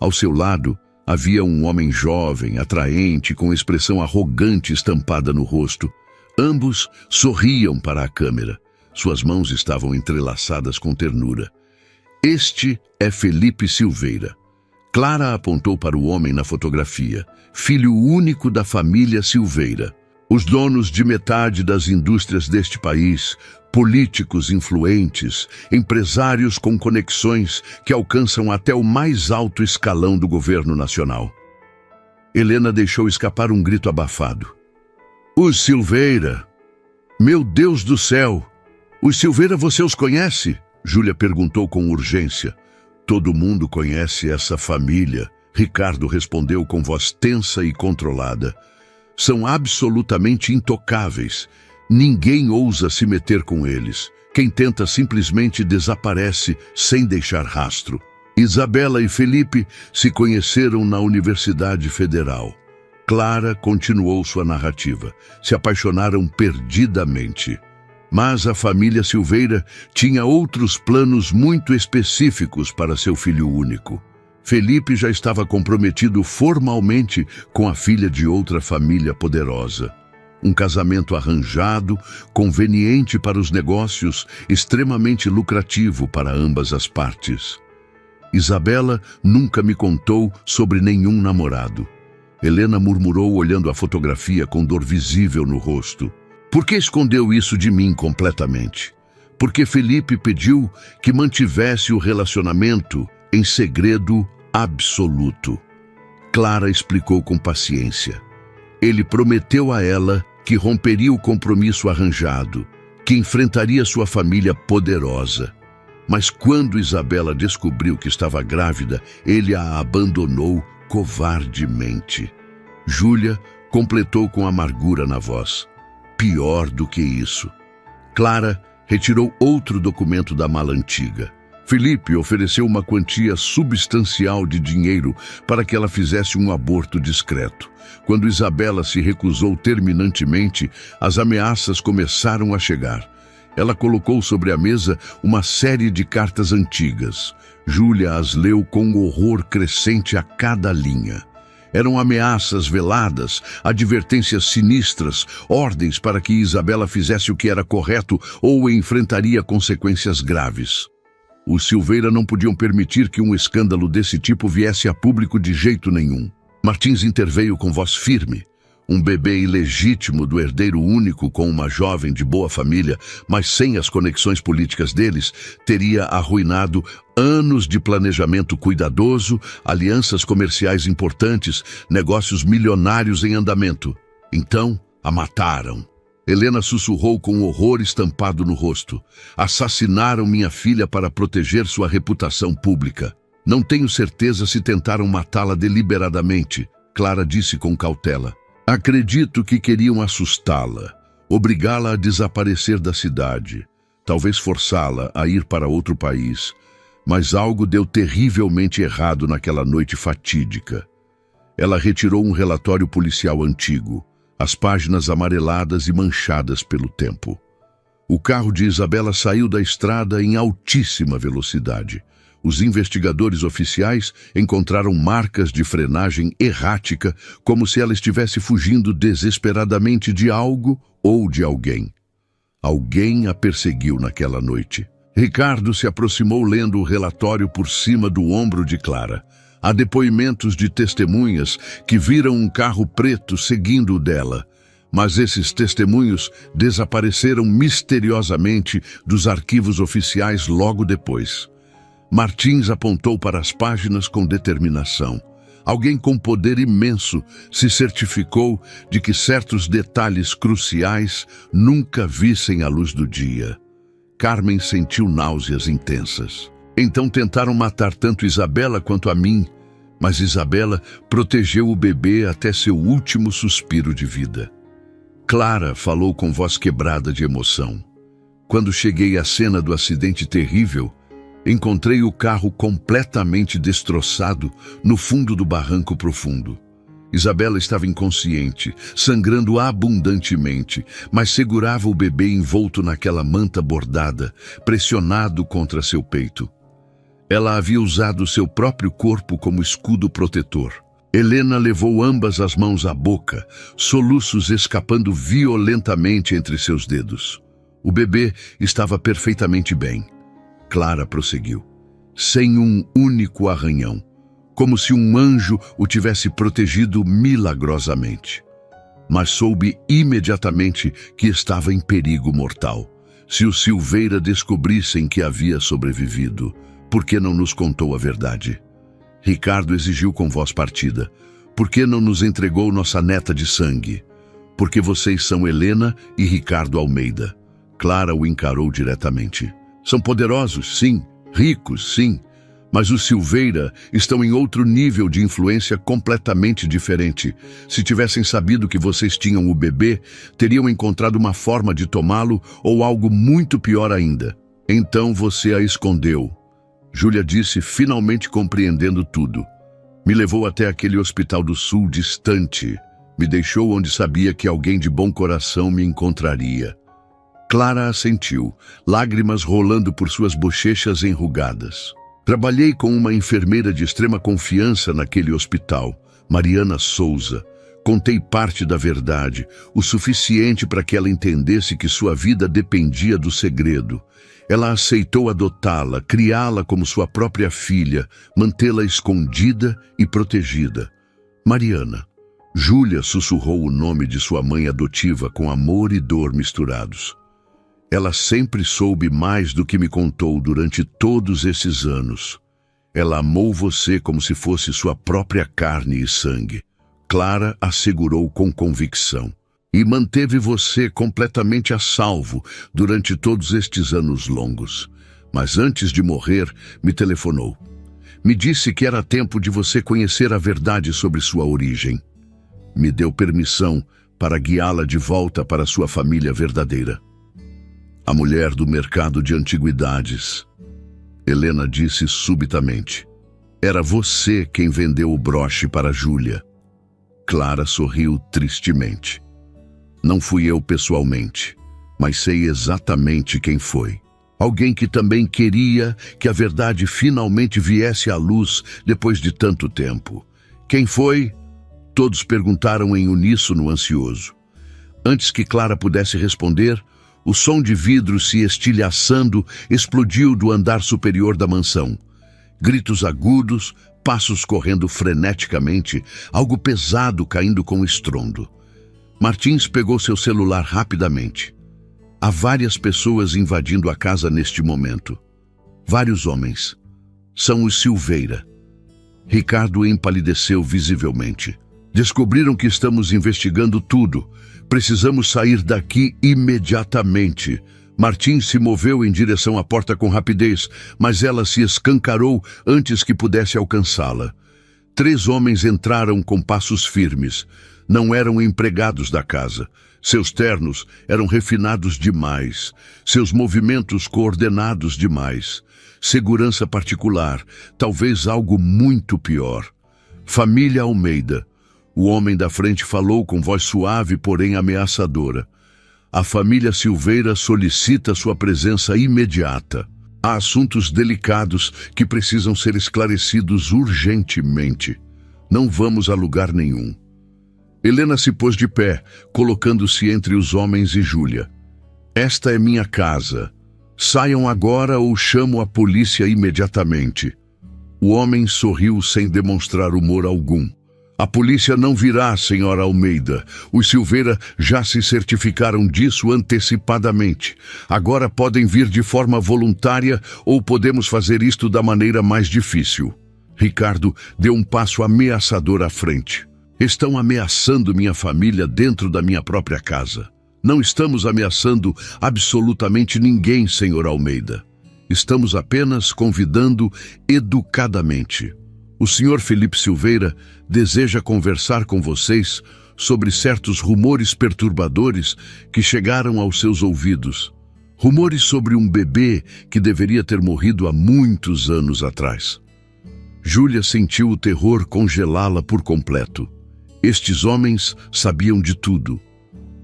Ao seu lado, havia um homem jovem, atraente, com expressão arrogante estampada no rosto. Ambos sorriam para a câmera. Suas mãos estavam entrelaçadas com ternura. Este é Felipe Silveira. Clara apontou para o homem na fotografia, filho único da família Silveira. Os donos de metade das indústrias deste país, políticos influentes, empresários com conexões que alcançam até o mais alto escalão do governo nacional. Helena deixou escapar um grito abafado. Os Silveira! Meu Deus do céu! Os Silveira você os conhece? Júlia perguntou com urgência. Todo mundo conhece essa família, Ricardo respondeu com voz tensa e controlada. São absolutamente intocáveis. Ninguém ousa se meter com eles. Quem tenta simplesmente desaparece sem deixar rastro. Isabela e Felipe se conheceram na Universidade Federal. Clara continuou sua narrativa. Se apaixonaram perdidamente. Mas a família Silveira tinha outros planos muito específicos para seu filho único. Felipe já estava comprometido formalmente com a filha de outra família poderosa. Um casamento arranjado, conveniente para os negócios, extremamente lucrativo para ambas as partes. Isabela nunca me contou sobre nenhum namorado. Helena murmurou olhando a fotografia com dor visível no rosto. Por que escondeu isso de mim completamente? Porque Felipe pediu que mantivesse o relacionamento em segredo absoluto. Clara explicou com paciência. Ele prometeu a ela que romperia o compromisso arranjado, que enfrentaria sua família poderosa. Mas quando Isabela descobriu que estava grávida, ele a abandonou covardemente. Júlia completou com amargura na voz. Pior do que isso. Clara retirou outro documento da mala antiga. Felipe ofereceu uma quantia substancial de dinheiro para que ela fizesse um aborto discreto. Quando Isabela se recusou terminantemente, as ameaças começaram a chegar. Ela colocou sobre a mesa uma série de cartas antigas. Júlia as leu com horror crescente a cada linha. Eram ameaças veladas, advertências sinistras, ordens para que Isabela fizesse o que era correto ou enfrentaria consequências graves. Os Silveira não podiam permitir que um escândalo desse tipo viesse a público de jeito nenhum. Martins interveio com voz firme. Um bebê ilegítimo do herdeiro único com uma jovem de boa família, mas sem as conexões políticas deles, teria arruinado anos de planejamento cuidadoso, alianças comerciais importantes, negócios milionários em andamento. Então, a mataram. Helena sussurrou com horror estampado no rosto. Assassinaram minha filha para proteger sua reputação pública. Não tenho certeza se tentaram matá-la deliberadamente, Clara disse com cautela. Acredito que queriam assustá-la, obrigá-la a desaparecer da cidade, talvez forçá-la a ir para outro país, mas algo deu terrivelmente errado naquela noite fatídica. Ela retirou um relatório policial antigo, as páginas amareladas e manchadas pelo tempo. O carro de Isabela saiu da estrada em altíssima velocidade. Os investigadores oficiais encontraram marcas de frenagem errática, como se ela estivesse fugindo desesperadamente de algo ou de alguém. Alguém a perseguiu naquela noite. Ricardo se aproximou lendo o relatório por cima do ombro de Clara. Há depoimentos de testemunhas que viram um carro preto seguindo o dela, mas esses testemunhos desapareceram misteriosamente dos arquivos oficiais logo depois. Martins apontou para as páginas com determinação. Alguém com poder imenso se certificou de que certos detalhes cruciais nunca vissem a luz do dia. Carmen sentiu náuseas intensas. Então tentaram matar tanto Isabela quanto a mim, mas Isabela protegeu o bebê até seu último suspiro de vida. Clara falou com voz quebrada de emoção. Quando cheguei à cena do acidente terrível, encontrei o carro completamente destroçado no fundo do barranco profundo. Isabela estava inconsciente, sangrando abundantemente, mas segurava o bebê envolto naquela manta bordada, pressionado contra seu peito. Ela havia usado seu próprio corpo como escudo protetor. Helena levou ambas as mãos à boca, soluços escapando violentamente entre seus dedos. O bebê estava perfeitamente bem. Clara prosseguiu, sem um único arranhão, como se um anjo o tivesse protegido milagrosamente. Mas soube imediatamente que estava em perigo mortal. Se os Silveira descobrissem que havia sobrevivido, por que não nos contou a verdade? Ricardo exigiu com voz partida. Por que não nos entregou nossa neta de sangue? Porque vocês são Helena e Ricardo Almeida. Clara o encarou diretamente. São poderosos, sim, ricos, sim, mas os Silveira estão em outro nível de influência completamente diferente. Se tivessem sabido que vocês tinham o bebê, teriam encontrado uma forma de tomá-lo ou algo muito pior ainda. Então você a escondeu. Júlia disse, finalmente compreendendo tudo. Me levou até aquele hospital do sul distante. Me deixou onde sabia que alguém de bom coração me encontraria. Clara assentiu, lágrimas rolando por suas bochechas enrugadas. Trabalhei com uma enfermeira de extrema confiança naquele hospital, Mariana Souza. Contei parte da verdade, o suficiente para que ela entendesse que sua vida dependia do segredo. Ela aceitou adotá-la, criá-la como sua própria filha, mantê-la escondida e protegida. Mariana. Júlia sussurrou o nome de sua mãe adotiva com amor e dor misturados. Ela sempre soube mais do que me contou durante todos esses anos. Ela amou você como se fosse sua própria carne e sangue. Clara assegurou com convicção. E manteve você completamente a salvo durante todos estes anos longos. Mas antes de morrer, me telefonou. Me disse que era tempo de você conhecer a verdade sobre sua origem. Me deu permissão para guiá-la de volta para sua família verdadeira. A mulher do mercado de antiguidades. Helena disse subitamente. Era você quem vendeu o broche para Júlia. Clara sorriu tristemente. Não fui eu pessoalmente, mas sei exatamente quem foi. Alguém que também queria que a verdade finalmente viesse à luz depois de tanto tempo. Quem foi? Todos perguntaram em uníssono ansioso. Antes que Clara pudesse responder, o som de vidro se estilhaçando explodiu do andar superior da mansão. Gritos agudos, passos correndo freneticamente, algo pesado caindo com estrondo. Martins pegou seu celular rapidamente. Há várias pessoas invadindo a casa neste momento. Vários homens. São os Silveira. Ricardo empalideceu visivelmente. Descobriram que estamos investigando tudo. Precisamos sair daqui imediatamente. Martins se moveu em direção à porta com rapidez, mas ela se escancarou antes que pudesse alcançá-la. 3 homens entraram com passos firmes. Não eram empregados da casa. Seus ternos eram refinados demais. Seus movimentos coordenados demais. Segurança particular, talvez algo muito pior. Família Almeida. O homem da frente falou com voz suave, porém ameaçadora. A família Silveira solicita sua presença imediata. Há assuntos delicados que precisam ser esclarecidos urgentemente. Não vamos a lugar nenhum. Helena se pôs de pé, colocando-se entre os homens e Júlia. Esta é minha casa. Saiam agora ou chamo a polícia imediatamente. O homem sorriu sem demonstrar humor algum. A polícia não virá, senhora Almeida. Os Silveira já se certificaram disso antecipadamente. Agora podem vir de forma voluntária ou podemos fazer isto da maneira mais difícil. Ricardo deu um passo ameaçador à frente. Estão ameaçando minha família dentro da minha própria casa. Não estamos ameaçando absolutamente ninguém, senhor Almeida. Estamos apenas convidando educadamente. O senhor Felipe Silveira deseja conversar com vocês sobre certos rumores perturbadores que chegaram aos seus ouvidos. Rumores sobre um bebê que deveria ter morrido há muitos anos atrás. Júlia sentiu o terror congelá-la por completo. Estes homens sabiam de tudo.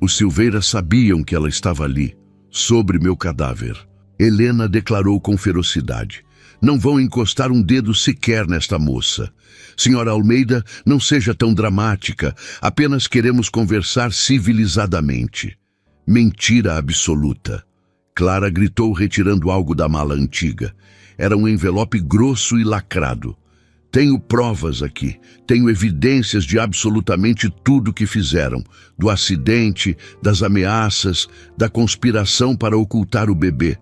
Os Silveira sabiam que ela estava ali, sobre meu cadáver. Helena declarou com ferocidade. Não vão encostar um dedo sequer nesta moça. Senhora Almeida, não seja tão dramática. Apenas queremos conversar civilizadamente. Mentira absoluta. Clara gritou retirando algo da mala antiga. Era um envelope grosso e lacrado. Tenho provas aqui. Tenho evidências de absolutamente tudo que fizeram. Do acidente, das ameaças, da conspiração para ocultar o bebê.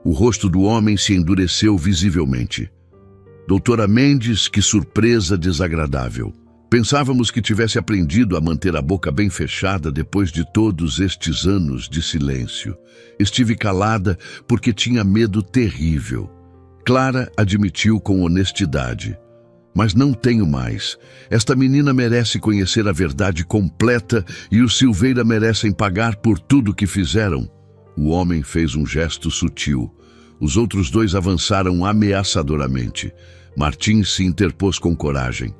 O rosto do homem se endureceu visivelmente. Doutora Mendes, que surpresa desagradável. Pensávamos que tivesse aprendido a manter a boca bem fechada depois de todos estes anos de silêncio. Estive calada porque tinha medo terrível. Clara admitiu com honestidade. Mas não tenho mais. Esta menina merece conhecer a verdade completa e os Silveira merecem pagar por tudo que fizeram. O homem fez um gesto sutil. Os outros dois avançaram ameaçadoramente. Martins se interpôs com coragem.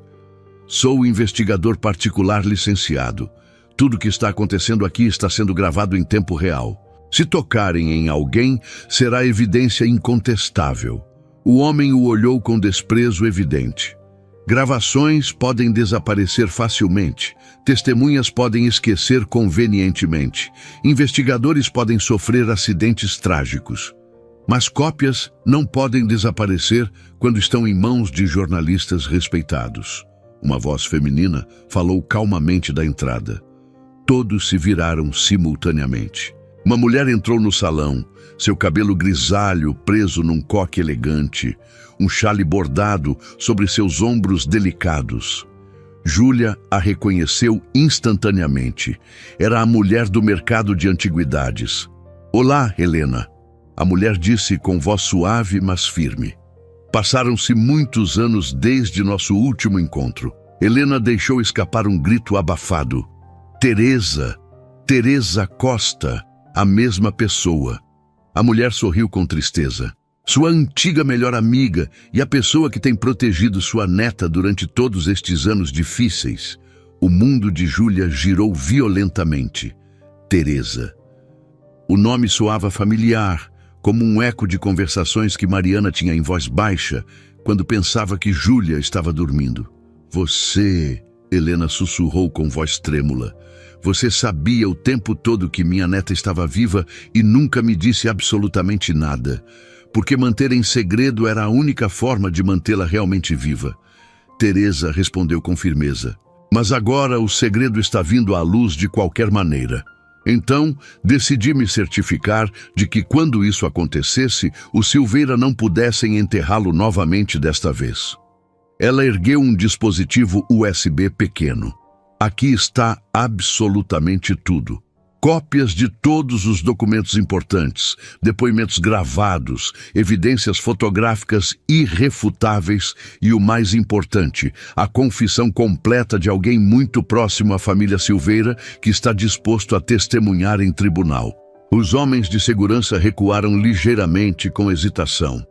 Sou investigador particular licenciado. Tudo o que está acontecendo aqui está sendo gravado em tempo real. Se tocarem em alguém, será evidência incontestável. O homem o olhou com desprezo evidente. Gravações podem desaparecer facilmente. Testemunhas podem esquecer convenientemente. Investigadores podem sofrer acidentes trágicos. Mas cópias não podem desaparecer quando estão em mãos de jornalistas respeitados. Uma voz feminina falou calmamente da entrada. Todos se viraram simultaneamente. Uma mulher entrou no salão, seu cabelo grisalho preso num coque elegante, um chale bordado sobre seus ombros delicados. Júlia a reconheceu instantaneamente. Era a mulher do mercado de antiguidades. Olá, Helena. A mulher disse com voz suave, mas firme. Passaram-se muitos anos desde nosso último encontro. Helena deixou escapar um grito abafado. Teresa! Teresa Costa! A mesma pessoa. A mulher sorriu com tristeza. Sua antiga melhor amiga e a pessoa que tem protegido sua neta durante todos estes anos difíceis. O mundo de Júlia girou violentamente. Teresa. O nome soava familiar, como um eco de conversações que Mariana tinha em voz baixa, quando pensava que Júlia estava dormindo. Você, Helena sussurrou com voz trêmula. Você sabia o tempo todo que minha neta estava viva e nunca me disse absolutamente nada, porque manter em segredo era a única forma de mantê-la realmente viva. Teresa respondeu com firmeza. Mas agora o segredo está vindo à luz de qualquer maneira. Então, decidi me certificar de que quando isso acontecesse, os Silveira não pudessem enterrá-lo novamente desta vez. Ela ergueu um dispositivo USB pequeno. Aqui está absolutamente tudo. Cópias de todos os documentos importantes, depoimentos gravados, evidências fotográficas irrefutáveis e, o mais importante, a confissão completa de alguém muito próximo à família Silveira que está disposto a testemunhar em tribunal. Os homens de segurança recuaram ligeiramente com hesitação.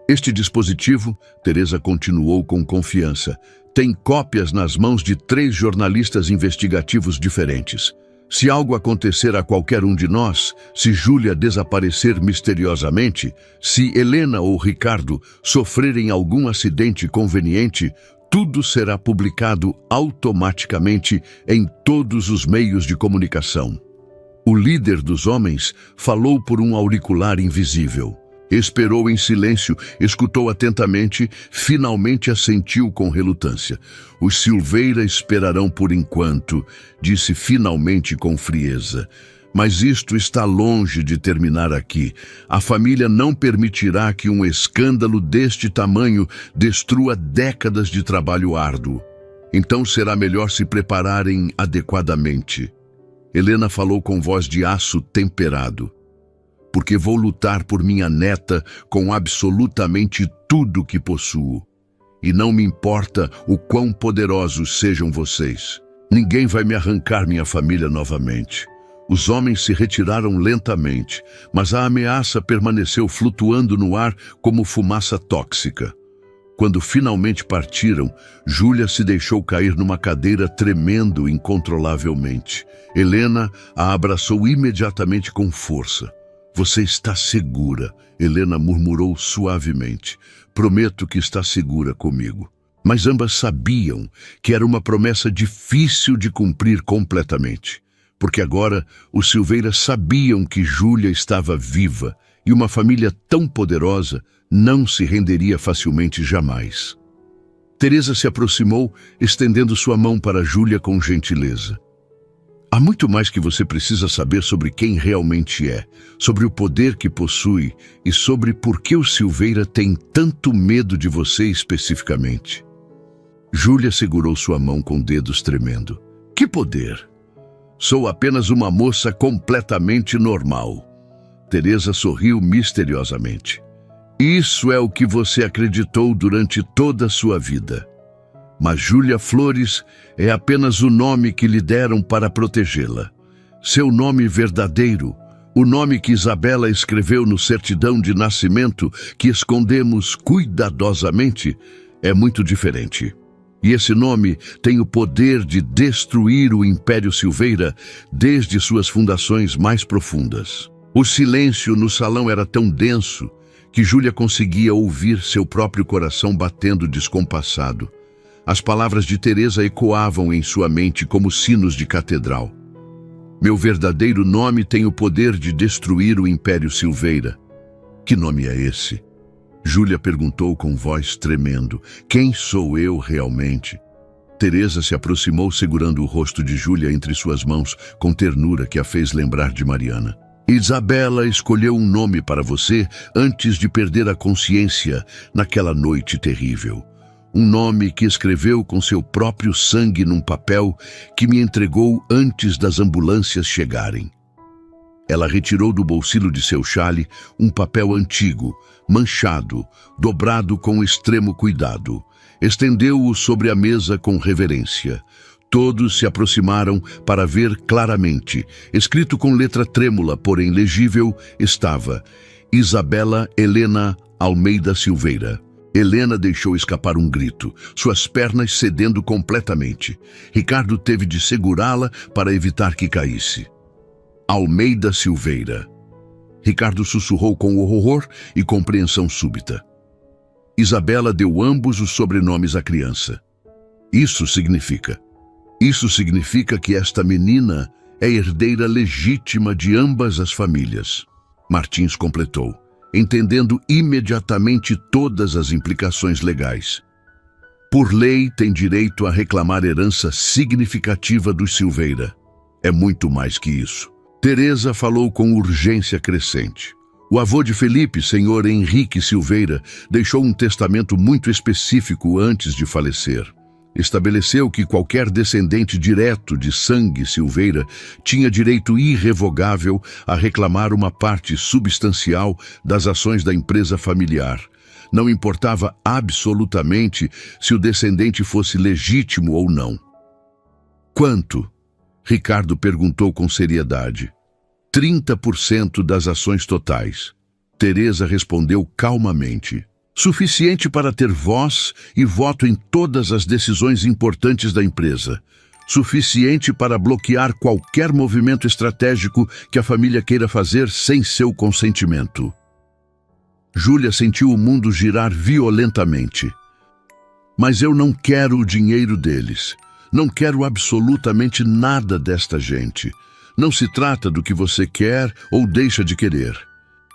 Este dispositivo, Teresa continuou com confiança, tem cópias nas mãos de 3 jornalistas investigativos diferentes. Se algo acontecer a qualquer um de nós, se Júlia desaparecer misteriosamente, se Helena ou Ricardo sofrerem algum acidente conveniente, tudo será publicado automaticamente em todos os meios de comunicação. O líder dos homens falou por um auricular invisível. Esperou em silêncio, escutou atentamente, finalmente assentiu com relutância. Os Silveira esperarão por enquanto, disse finalmente com frieza. Mas isto está longe de terminar aqui. A família não permitirá que um escândalo deste tamanho destrua décadas de trabalho árduo. Então será melhor se prepararem adequadamente. Helena falou com voz de aço temperado. Porque vou lutar por minha neta com absolutamente tudo que possuo. E não me importa o quão poderosos sejam vocês. Ninguém vai me arrancar minha família novamente. Os homens se retiraram lentamente, mas a ameaça permaneceu flutuando no ar como fumaça tóxica. Quando finalmente partiram, Júlia se deixou cair numa cadeira tremendo incontrolavelmente. Helena a abraçou imediatamente com força. Você está segura, Helena murmurou suavemente. Prometo que está segura comigo. Mas ambas sabiam que era uma promessa difícil de cumprir completamente. Porque agora os Silveira sabiam que Júlia estava viva e uma família tão poderosa não se renderia facilmente jamais. Teresa se aproximou, estendendo sua mão para Júlia com gentileza. Há muito mais que você precisa saber sobre quem realmente é, sobre o poder que possui e sobre por que o Silveira tem tanto medo de você especificamente. Júlia segurou sua mão com dedos tremendo. Que poder? Sou apenas uma moça completamente normal. Teresa sorriu misteriosamente. Isso é o que você acreditou durante toda a sua vida. Mas Júlia Flores é apenas o nome que lhe deram para protegê-la. Seu nome verdadeiro, O nome que Isabela escreveu no certidão de nascimento, que escondemos cuidadosamente, é muito diferente. E esse nome tem o poder de destruir o Império Silveira desde suas fundações mais profundas. O silêncio no salão era tão denso que Júlia conseguia ouvir seu próprio coração batendo descompassado. As palavras de Teresa ecoavam em sua mente como sinos de catedral. Meu verdadeiro nome tem o poder de destruir o Império Silveira. Que nome é esse? Júlia perguntou com voz tremendo. Quem sou eu realmente? Teresa se aproximou segurando o rosto de Júlia entre suas mãos com ternura que a fez lembrar de Mariana. Isabela escolheu um nome para você antes de perder a consciência naquela noite terrível. Um nome que escreveu com seu próprio sangue num papel que me entregou antes das ambulâncias chegarem. Ela retirou do bolsillo de seu chale um papel antigo, manchado, dobrado com extremo cuidado. Estendeu-o sobre a mesa com reverência. Todos se aproximaram para ver claramente. Escrito com letra trêmula, porém legível, estava: Isabela Helena Almeida Silveira. Helena deixou escapar um grito, suas pernas cedendo completamente. Ricardo teve de segurá-la para evitar que caísse. Almeida Silveira. Ricardo sussurrou com horror e compreensão súbita. Isabela deu ambos os sobrenomes à criança. Isso significa que esta menina é herdeira legítima de ambas as famílias. Martins completou, entendendo imediatamente todas as implicações legais. Por lei, tem direito a reclamar herança significativa dos Silveira. É muito mais que isso. Teresa falou com urgência crescente. O avô de Felipe, senhor Henrique Silveira, deixou um testamento muito específico antes de falecer. Estabeleceu que qualquer descendente direto de sangue Silveira tinha direito irrevogável a reclamar uma parte substancial das ações da empresa familiar. Não importava absolutamente se o descendente fosse legítimo ou não. Quanto? Ricardo perguntou com seriedade. 30% das ações totais. Teresa respondeu calmamente. Suficiente para ter voz e voto em todas as decisões importantes da empresa. Suficiente para bloquear qualquer movimento estratégico que a família queira fazer sem seu consentimento. Júlia sentiu o mundo girar violentamente. Mas eu não quero o dinheiro deles. Não quero absolutamente nada desta gente. Não se trata do que você quer ou deixa de querer.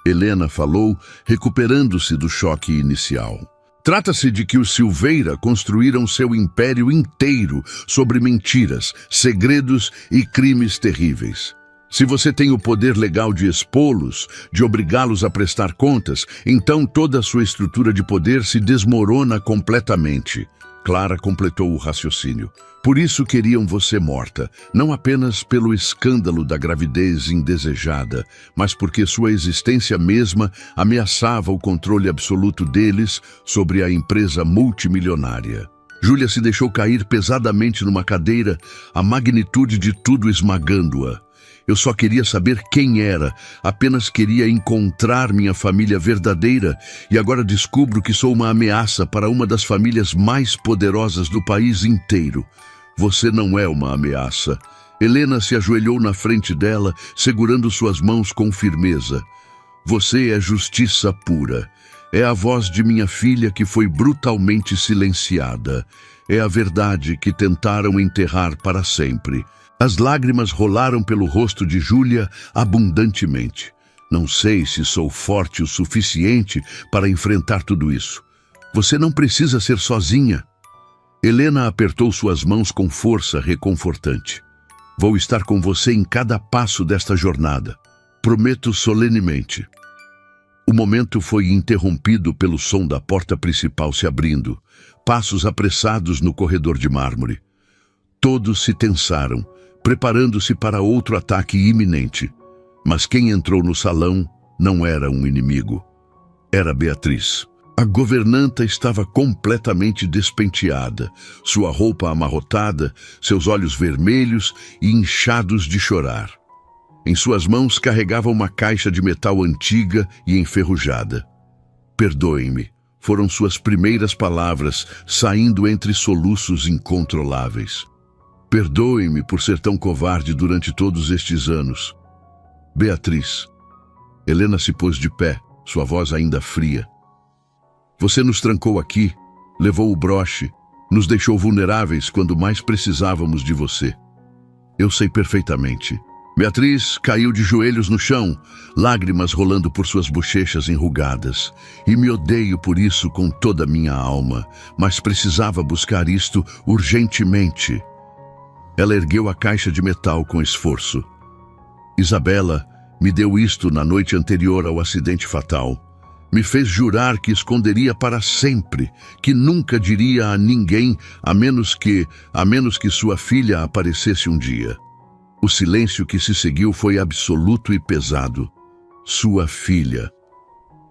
Helena falou, recuperando-se do choque inicial. Trata-se de que os Silveira construíram seu império inteiro sobre mentiras, segredos e crimes terríveis. Se você tem o poder legal de expô-los, de obrigá-los a prestar contas, então toda a sua estrutura de poder se desmorona completamente. Clara completou o raciocínio. Por isso queriam você morta, não apenas pelo escândalo da gravidez indesejada, mas porque sua existência mesma ameaçava o controle absoluto deles sobre a empresa multimilionária. Júlia se deixou cair pesadamente numa cadeira, a magnitude de tudo esmagando-a. Eu só queria saber quem era, apenas queria encontrar minha família verdadeira e agora descubro que sou uma ameaça para uma das famílias mais poderosas do país inteiro. Você não é uma ameaça. Helena se ajoelhou na frente dela, segurando suas mãos com firmeza. Você é justiça pura. É a voz de minha filha que foi brutalmente silenciada. É a verdade que tentaram enterrar para sempre. As lágrimas rolaram pelo rosto de Júlia abundantemente. Não sei se sou forte o suficiente para enfrentar tudo isso. Você não precisa ser sozinha. Helena apertou suas mãos com força reconfortante. Vou estar com você em cada passo desta jornada. Prometo solenemente. O momento foi interrompido pelo som da porta principal se abrindo, passos apressados no corredor de mármore. Todos se tensaram, preparando-se para outro ataque iminente. Mas quem entrou no salão não era um inimigo. Era Beatriz. A governanta estava completamente despenteada, sua roupa amarrotada, seus olhos vermelhos e inchados de chorar. Em suas mãos carregava uma caixa de metal antiga e enferrujada. Perdoe-me, foram suas primeiras palavras, saindo entre soluços incontroláveis. Perdoe-me por ser tão covarde durante todos estes anos. Beatriz. Helena se pôs de pé, sua voz ainda fria. Você nos trancou aqui, levou o broche, nos deixou vulneráveis quando mais precisávamos de você. Eu sei perfeitamente. Beatriz caiu de joelhos no chão, lágrimas rolando por suas bochechas enrugadas. E me odeio por isso com toda a minha alma, mas precisava buscar isto urgentemente. Ela ergueu a caixa de metal com esforço. Isabela me deu isto na noite anterior ao acidente fatal. Me fez jurar que esconderia para sempre, que nunca diria a ninguém, a menos que sua filha aparecesse um dia. O silêncio que se seguiu foi absoluto e pesado. Sua filha.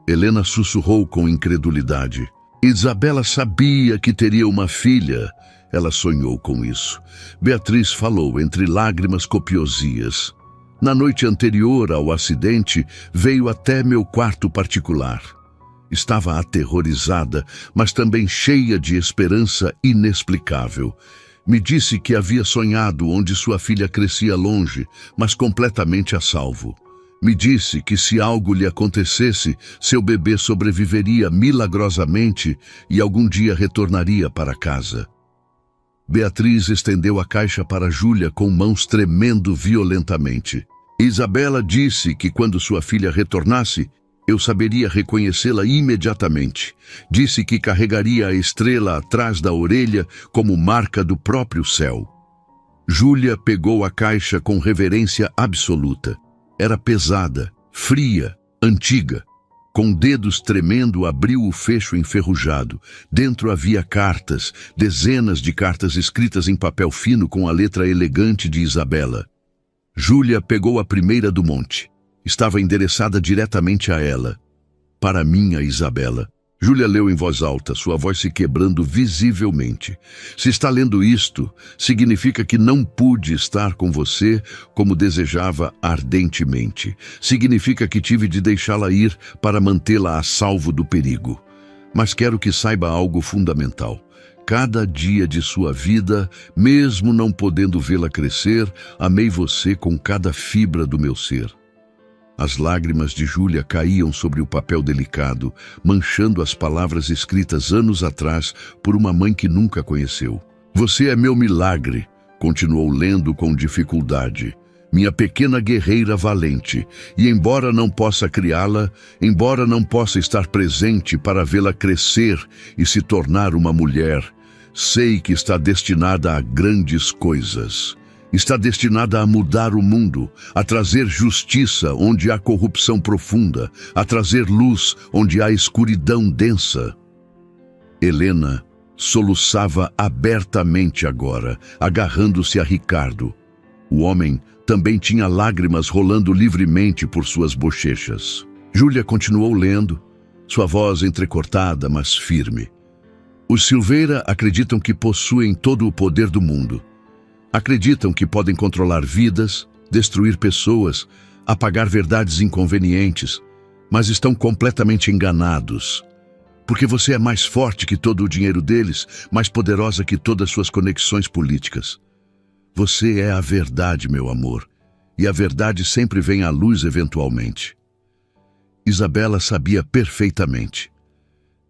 Helena sussurrou com incredulidade. Isabela sabia que teria uma filha. Ela sonhou com isso. Beatriz falou entre lágrimas copiosas. Na noite anterior ao acidente, veio até meu quarto particular. Estava aterrorizada, mas também cheia de esperança inexplicável. Me disse que havia sonhado onde sua filha crescia longe, mas completamente a salvo. Me disse que se algo lhe acontecesse, seu bebê sobreviveria milagrosamente e algum dia retornaria para casa. Beatriz estendeu a caixa para Júlia com mãos tremendo violentamente. Isabela disse que quando sua filha retornasse, eu saberia reconhecê-la imediatamente. Disse que carregaria a estrela atrás da orelha como marca do próprio céu. Júlia pegou a caixa com reverência absoluta. Era pesada, fria, antiga. Com dedos tremendo, abriu o fecho enferrujado. Dentro havia cartas, dezenas de cartas escritas em papel fino com a letra elegante de Isabela. Júlia pegou a primeira do monte. Estava endereçada diretamente a ela. Para minha Isabela. Júlia leu em voz alta, sua voz se quebrando visivelmente. Se está lendo isto, significa que não pude estar com você como desejava ardentemente. Significa que tive de deixá-la ir para mantê-la a salvo do perigo. Mas quero que saiba algo fundamental. Cada dia de sua vida, mesmo não podendo vê-la crescer, amei você com cada fibra do meu ser. As lágrimas de Júlia caíam sobre o papel delicado, manchando as palavras escritas anos atrás por uma mãe que nunca conheceu. Você é meu milagre, continuou lendo com dificuldade. Minha pequena guerreira valente, e embora não possa criá-la, embora não possa estar presente para vê-la crescer e se tornar uma mulher, sei que está destinada a grandes coisas. Está destinada a mudar o mundo, a trazer justiça onde há corrupção profunda, a trazer luz onde há escuridão densa. Helena soluçava abertamente agora, agarrando-se a Ricardo. O homem também tinha lágrimas rolando livremente por suas bochechas. Júlia continuou lendo, sua voz entrecortada, mas firme. Os Silveira acreditam que possuem todo o poder do mundo. Acreditam que podem controlar vidas, destruir pessoas, apagar verdades inconvenientes, mas estão completamente enganados. Porque você é mais forte que todo o dinheiro deles, mais poderosa que todas suas conexões políticas. Você é a verdade, meu amor, e a verdade sempre vem à luz eventualmente. Isabela sabia perfeitamente.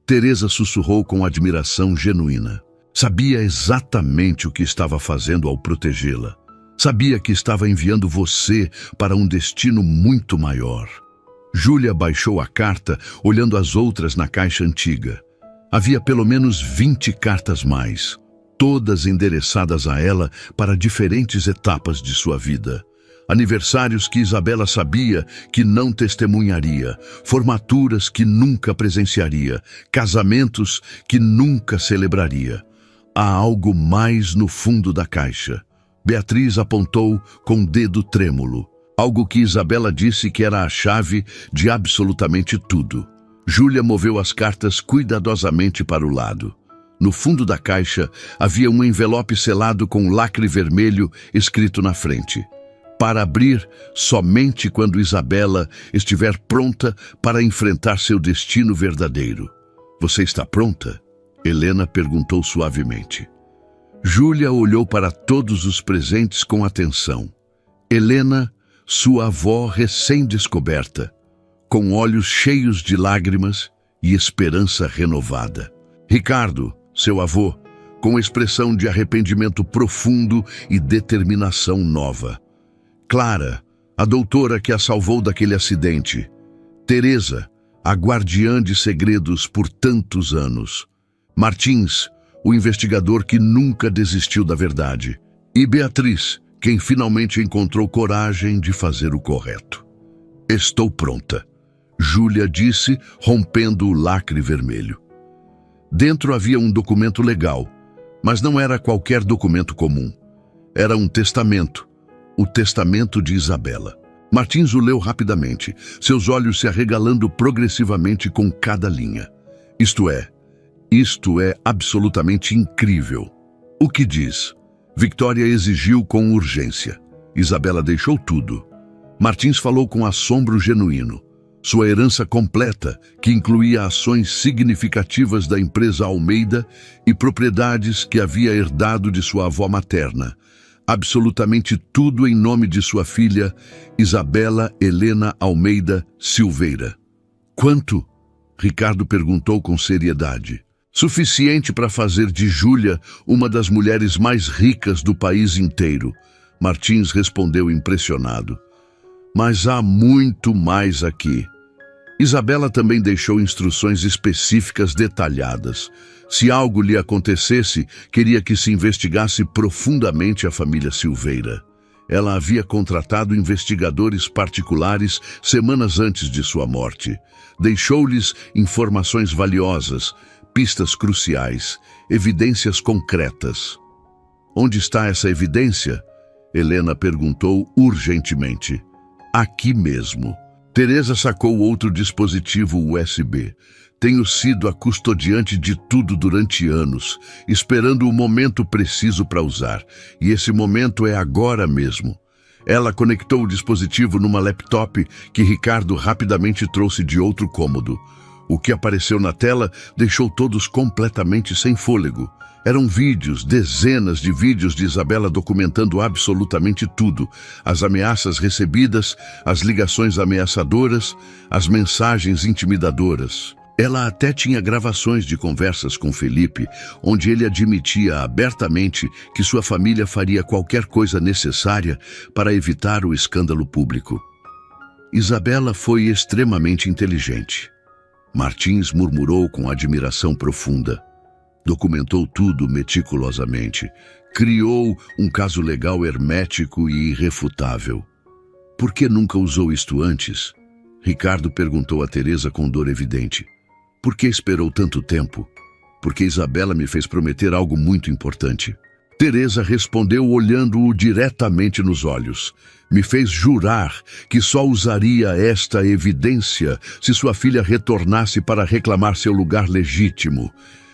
Teresa sussurrou com admiração genuína. Sabia exatamente o que estava fazendo ao protegê-la. Sabia que estava enviando você para um destino muito maior. Júlia baixou a carta, olhando as outras na caixa antiga. Havia pelo menos 20 cartas mais, todas endereçadas a ela para diferentes etapas de sua vida. Aniversários que Isabela sabia que não testemunharia, formaturas que nunca presenciaria, casamentos que nunca celebraria. Há algo mais no fundo da caixa. Beatriz apontou com o dedo trêmulo. Algo que Isabela disse que era a chave de absolutamente tudo. Júlia moveu as cartas cuidadosamente para o lado. No fundo da caixa havia um envelope selado com lacre vermelho escrito na frente. para abrir somente quando Isabela estiver pronta para enfrentar seu destino verdadeiro. Você está pronta? Helena perguntou suavemente. Júlia olhou para todos os presentes com atenção. Helena, sua avó recém-descoberta, com olhos cheios de lágrimas e esperança renovada. Ricardo, seu avô, com expressão de arrependimento profundo e determinação nova. Clara, a doutora que a salvou daquele acidente. Teresa, a guardiã de segredos por tantos anos. Martins, o investigador que nunca desistiu da verdade. E Beatriz, quem finalmente encontrou coragem de fazer o correto. Estou pronta, Júlia disse, rompendo o lacre vermelho. Dentro havia um documento legal, mas não era qualquer documento comum. Era um testamento, o testamento de Isabela. Martins o leu rapidamente, seus olhos se arregalando progressivamente com cada linha. Isto é absolutamente incrível. O que diz? Victoria exigiu com urgência. Isabela deixou tudo. Martins falou com assombro genuíno. Sua herança completa, que incluía ações significativas da empresa Almeida e propriedades que havia herdado de sua avó materna. Absolutamente tudo em nome de sua filha, Isabela Helena Almeida Silveira. Quanto? Ricardo perguntou com seriedade. Suficiente para fazer de Júlia uma das mulheres mais ricas do país inteiro. Martins respondeu impressionado. Mas há muito mais aqui. Isabela também deixou instruções específicas detalhadas. Se algo lhe acontecesse, queria que se investigasse profundamente a família Silveira. Ela havia contratado investigadores particulares semanas antes de sua morte. Deixou-lhes informações valiosas, pistas cruciais, evidências concretas. Onde está essa evidência? Helena perguntou urgentemente. Aqui mesmo. Teresa sacou outro dispositivo USB. Tenho sido a custodiante de tudo durante anos, esperando o momento preciso para usar. E esse momento é agora mesmo. Ela conectou o dispositivo numa laptop que Ricardo rapidamente trouxe de outro cômodo. O que apareceu na tela deixou todos completamente sem fôlego. Eram vídeos, dezenas de vídeos de Isabela documentando absolutamente tudo. As ameaças recebidas, as ligações ameaçadoras, as mensagens intimidadoras. Ela até tinha gravações de conversas com Felipe, onde ele admitia abertamente que sua família faria qualquer coisa necessária para evitar o escândalo público. Isabela foi extremamente inteligente. Martins murmurou com admiração profunda. Documentou tudo meticulosamente. Criou um caso legal hermético e irrefutável. Por que nunca usou isto antes? Ricardo perguntou a Teresa com dor evidente. Por que esperou tanto tempo? Porque Isabela me fez prometer algo muito importante. Teresa respondeu olhando-o diretamente nos olhos. Me fez jurar que só usaria esta evidência se sua filha retornasse para reclamar seu lugar legítimo.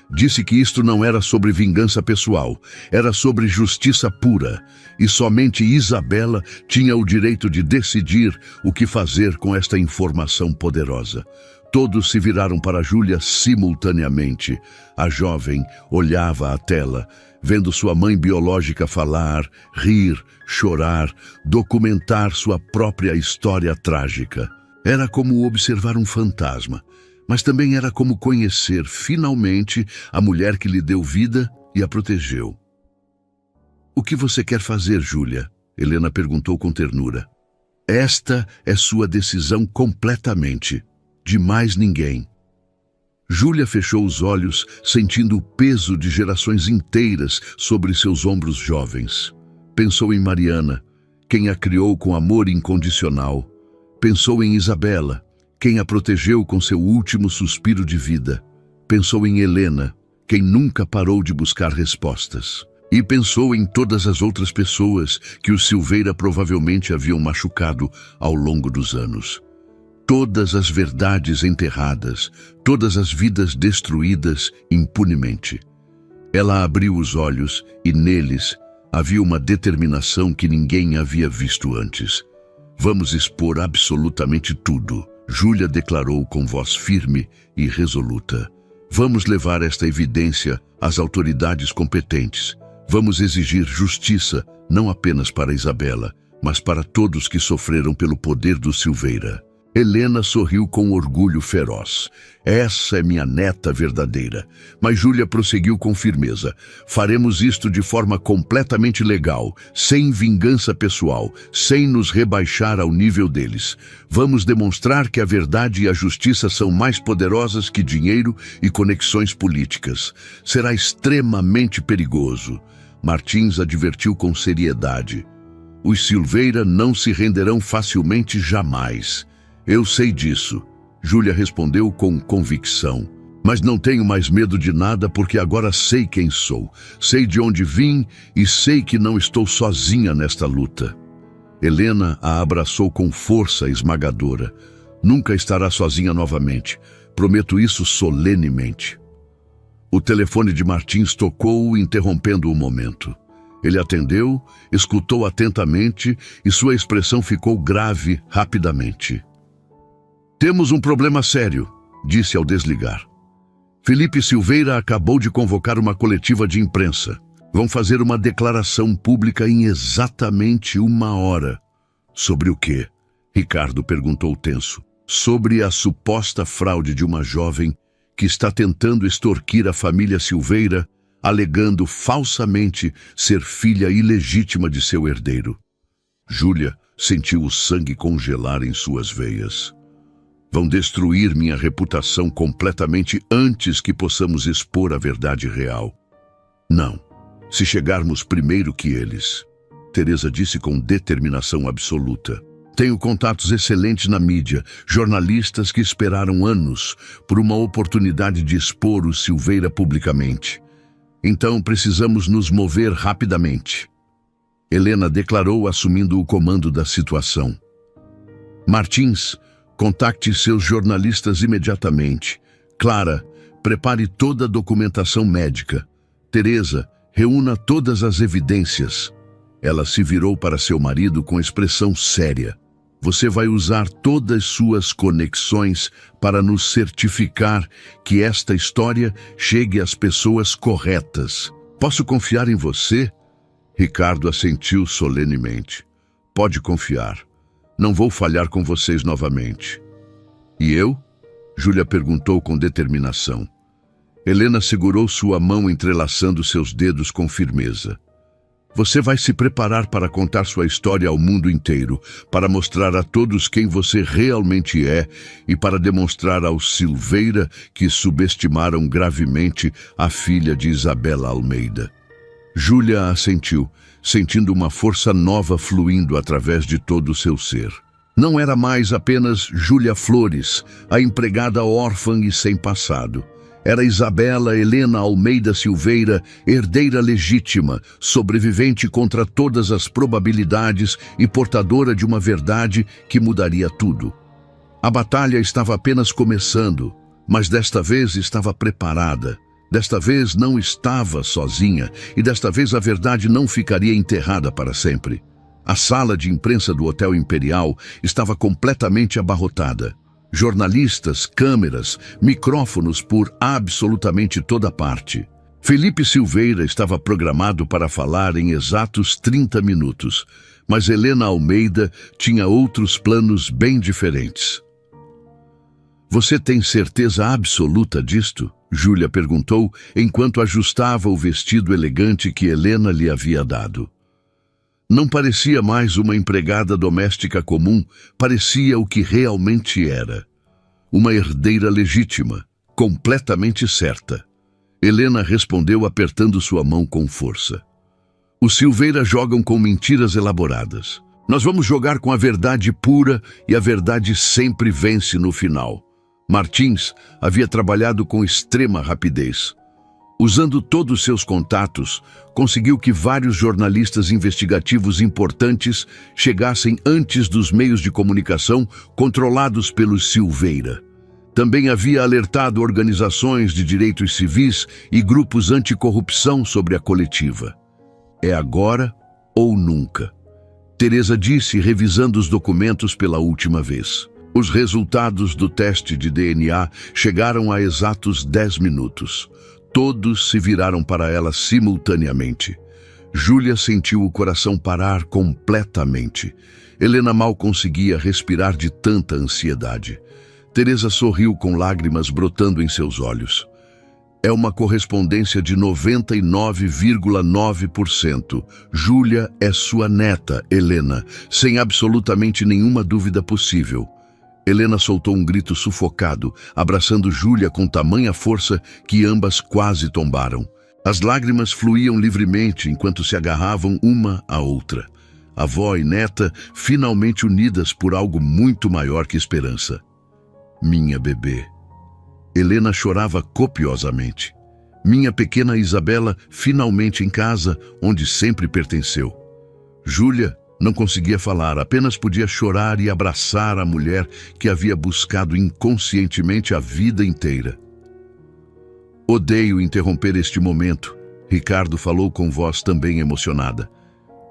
Disse que isto não era sobre vingança pessoal, era sobre justiça pura, e somente Isabela tinha o direito de decidir o que fazer com esta informação poderosa. Todos se viraram para Júlia simultaneamente. A jovem olhava a tela, vendo sua mãe biológica falar, rir, chorar, documentar sua própria história trágica. Era como observar um fantasma. Mas também era como conhecer, finalmente, a mulher que lhe deu vida e a protegeu. O que você quer fazer, Júlia? Helena perguntou com ternura. Esta é sua decisão completamente, de mais ninguém. Júlia fechou os olhos, sentindo o peso de gerações inteiras sobre seus ombros jovens. Pensou em Mariana, quem a criou com amor incondicional. Pensou em Isabela, quem a protegeu com seu último suspiro de vida. Pensou em Helena, quem nunca parou de buscar respostas. E pensou em todas as outras pessoas que os Silveira provavelmente haviam machucado ao longo dos anos. Todas as verdades enterradas, todas as vidas destruídas impunemente. Ela abriu os olhos e neles Havia uma determinação que ninguém havia visto antes. Vamos expor absolutamente tudo, Júlia declarou com voz firme e resoluta. Vamos levar esta evidência às autoridades competentes. Vamos exigir justiça, não apenas para Isabela, mas para todos que sofreram pelo poder do Silveira. Helena sorriu com orgulho feroz. Essa é minha neta verdadeira. Mas Júlia prosseguiu com firmeza. Faremos isto de forma completamente legal, sem vingança pessoal, sem nos rebaixar ao nível deles. Vamos demonstrar que a verdade e a justiça são mais poderosas que dinheiro e conexões políticas. Será extremamente perigoso. Martins advertiu com seriedade. Os Silveira não se renderão facilmente jamais. Eu sei disso, Júlia respondeu com convicção. Mas não tenho mais medo de nada porque agora sei quem sou, sei de onde vim e sei que não estou sozinha nesta luta. Helena a abraçou com força esmagadora. Nunca estará sozinha novamente, prometo isso solenemente. O telefone de Martins tocou, interrompendo o momento. Ele atendeu, escutou atentamente e sua expressão ficou grave rapidamente. Temos um problema sério, disse ao desligar. Felipe Silveira acabou de convocar uma coletiva de imprensa. Vão fazer uma declaração pública em exatamente 1 hora. Sobre o quê? Ricardo perguntou tenso. Sobre a suposta fraude de uma jovem que está tentando extorquir a família Silveira, alegando falsamente ser filha ilegítima de seu herdeiro. Júlia sentiu o sangue congelar em suas veias. Vão destruir minha reputação completamente antes que possamos expor a verdade real. Não, se chegarmos primeiro que eles. Teresa disse com determinação absoluta. Tenho contatos excelentes na mídia, jornalistas que esperaram anos por uma oportunidade de expor o Silveira publicamente. Então precisamos nos mover rapidamente. Helena declarou, assumindo o comando da situação. Martins, contacte seus jornalistas imediatamente. Clara, prepare toda a documentação médica. Teresa, reúna todas as evidências. Ela se virou para seu marido com expressão séria. Você vai usar todas suas conexões para nos certificar que esta história chegue às pessoas corretas. Posso confiar em você? Ricardo assentiu solenemente. Pode confiar. Não vou falhar com vocês novamente. E eu? Júlia perguntou com determinação. Helena segurou sua mão entrelaçando seus dedos com firmeza. Você vai se preparar para contar sua história ao mundo inteiro, para mostrar a todos quem você realmente é e para demonstrar aos Silveira que subestimaram gravemente a filha de Isabela Almeida. Júlia assentiu, sentindo uma força nova fluindo através de todo o seu ser. Não era mais apenas Júlia Flores, a empregada órfã e sem passado. Era Isabela Helena Almeida Silveira, herdeira legítima, sobrevivente contra todas as probabilidades e portadora de uma verdade que mudaria tudo. A batalha estava apenas começando, mas desta vez estava preparada. Desta vez não estava sozinha e desta vez a verdade não ficaria enterrada para sempre. A sala de imprensa do Hotel Imperial estava completamente abarrotada. Jornalistas, câmeras, micrófonos por absolutamente toda parte. Felipe Silveira estava programado para falar em exatos 30 minutos, mas Helena Almeida tinha outros planos bem diferentes. Você tem certeza absoluta disto? Júlia perguntou, enquanto ajustava o vestido elegante que Helena lhe havia dado. Não parecia mais uma empregada doméstica comum, parecia o que realmente era. Uma herdeira legítima, completamente certa. Helena respondeu apertando sua mão com força. Os Silveira jogam com mentiras elaboradas. Nós vamos jogar com a verdade pura e a verdade sempre vence no final. Martins havia trabalhado com extrema rapidez. Usando todos seus contatos, conseguiu que vários jornalistas investigativos importantes chegassem antes dos meios de comunicação controlados pelos Silveira. Também havia alertado organizações de direitos civis e grupos anticorrupção sobre a coletiva. É agora ou nunca. Teresa disse, revisando os documentos pela última vez. Os resultados do teste de DNA chegaram a exatos 10 minutos. Todos se viraram para ela simultaneamente. Júlia sentiu o coração parar completamente. Helena mal conseguia respirar de tanta ansiedade. Teresa sorriu com lágrimas brotando em seus olhos. É uma correspondência de 99,9%. Júlia é sua neta, Helena, sem absolutamente nenhuma dúvida possível. Helena soltou um grito sufocado, abraçando Júlia com tamanha força que ambas quase tombaram. As lágrimas fluíam livremente enquanto se agarravam uma à outra. Avó e neta finalmente unidas por algo muito maior que esperança. Minha bebê. Helena chorava copiosamente. Minha pequena Isabela finalmente em casa, onde sempre pertenceu. Júlia não conseguia falar, apenas podia chorar e abraçar a mulher que havia buscado inconscientemente a vida inteira. Odeio interromper este momento, Ricardo falou com voz também emocionada.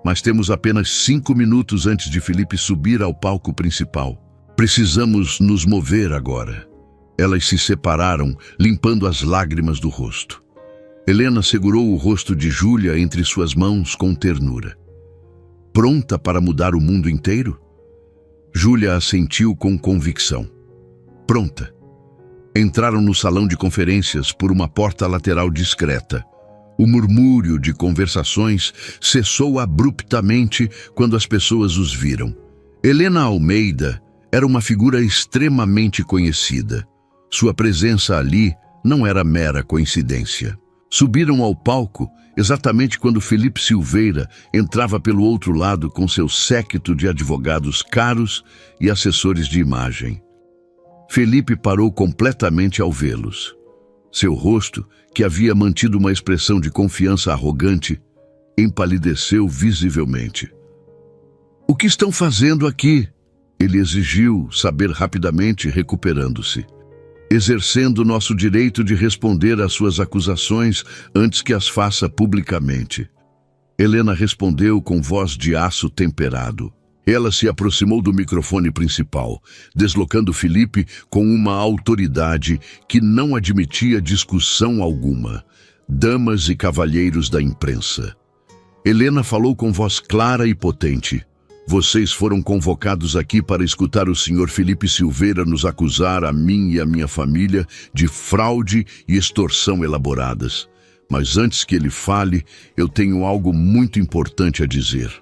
Mas temos apenas 5 minutos antes de Felipe subir ao palco principal. Precisamos nos mover agora. Elas se separaram, limpando as lágrimas do rosto. Helena segurou o rosto de Júlia entre suas mãos com ternura. Pronta para mudar o mundo inteiro? Júlia assentiu com convicção. Pronta. Entraram no salão de conferências por uma porta lateral discreta. O murmúrio de conversações cessou abruptamente quando as pessoas os viram. Helena Almeida era uma figura extremamente conhecida. Sua presença ali não era mera coincidência. Subiram ao palco exatamente quando Felipe Silveira entrava pelo outro lado com seu séquito de advogados caros e assessores de imagem. Felipe parou completamente ao vê-los. Seu rosto, que havia mantido uma expressão de confiança arrogante, empalideceu visivelmente. "O que estão fazendo aqui?" Ele exigiu saber rapidamente, recuperando-se. "Exercendo nosso direito de responder às suas acusações antes que as faça publicamente." Helena respondeu com voz de aço temperado. Ela se aproximou do microfone principal, deslocando Felipe com uma autoridade que não admitia discussão alguma. "Damas e cavalheiros da imprensa." Helena falou com voz clara e potente. "Vocês foram convocados aqui para escutar o senhor Felipe Silveira nos acusar a mim e a minha família de fraude e extorsão elaboradas. Mas antes que ele fale, eu tenho algo muito importante a dizer."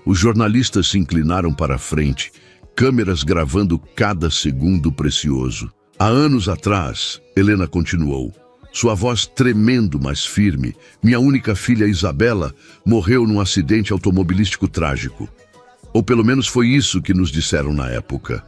Os jornalistas se inclinaram para a frente, câmeras gravando cada segundo precioso. "Há anos atrás," Helena continuou, sua voz tremendo, mas firme, "minha única filha Isabela morreu num acidente automobilístico trágico. Ou pelo menos foi isso que nos disseram na época.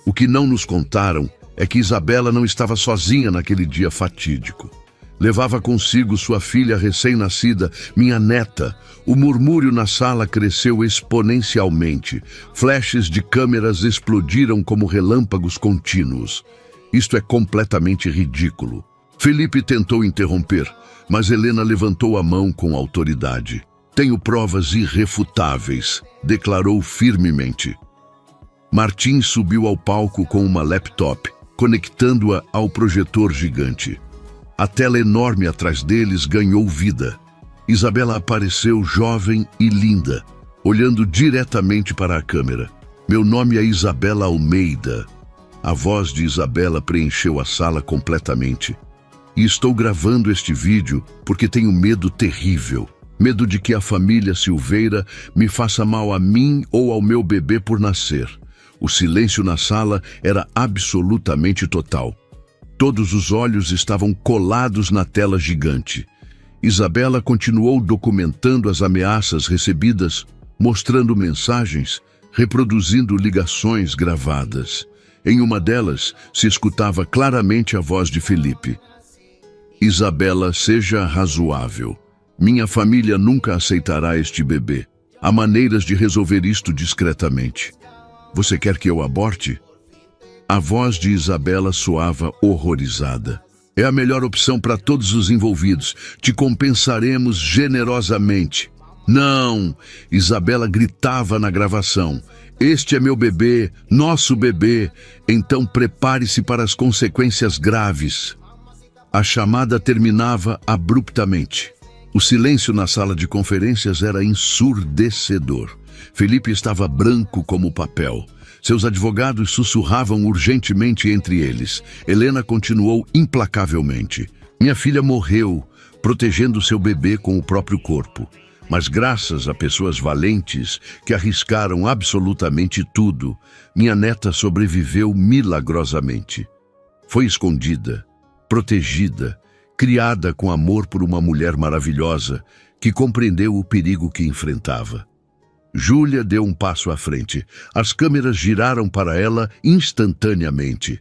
O que não nos contaram é que Isabela não estava sozinha naquele dia fatídico. Levava consigo sua filha recém-nascida, minha neta." O murmúrio na sala cresceu exponencialmente. Flashes de câmeras explodiram como relâmpagos contínuos. "Isto é completamente ridículo." Felipe tentou interromper, mas Helena levantou a mão com autoridade. "Tenho provas irrefutáveis," declarou firmemente. Martim subiu ao palco com uma laptop, conectando-a ao projetor gigante. A tela enorme atrás deles ganhou vida. Isabela apareceu jovem e linda, olhando diretamente para a câmera. "Meu nome é Isabela Almeida." A voz de Isabela preencheu a sala completamente. "E estou gravando este vídeo porque tenho medo terrível. Medo de que a família Silveira me faça mal a mim ou ao meu bebê por nascer." O silêncio na sala era absolutamente total. Todos os olhos estavam colados na tela gigante. Isabela continuou documentando as ameaças recebidas, mostrando mensagens, reproduzindo ligações gravadas. Em uma delas, se escutava claramente a voz de Felipe. "Isabela, seja razoável. Minha família nunca aceitará este bebê. Há maneiras de resolver isto discretamente. Você quer que eu aborte?" A voz de Isabela soava horrorizada. É a melhor opção para todos os envolvidos. Te compensaremos generosamente. Não! Isabela gritava na gravação. Este é meu bebê, nosso bebê. Então prepare-se para as consequências graves. A chamada terminava abruptamente. O silêncio na sala de conferências era ensurdecedor. Felipe estava branco como papel. Seus advogados sussurravam urgentemente entre eles. Helena continuou implacavelmente. Minha filha morreu, protegendo seu bebê com o próprio corpo. Mas graças a pessoas valentes que arriscaram absolutamente tudo, minha neta sobreviveu milagrosamente. Foi escondida, protegida, criada com amor por uma mulher maravilhosa que compreendeu o perigo que enfrentava. Júlia deu um passo à frente. As câmeras giraram para ela instantaneamente.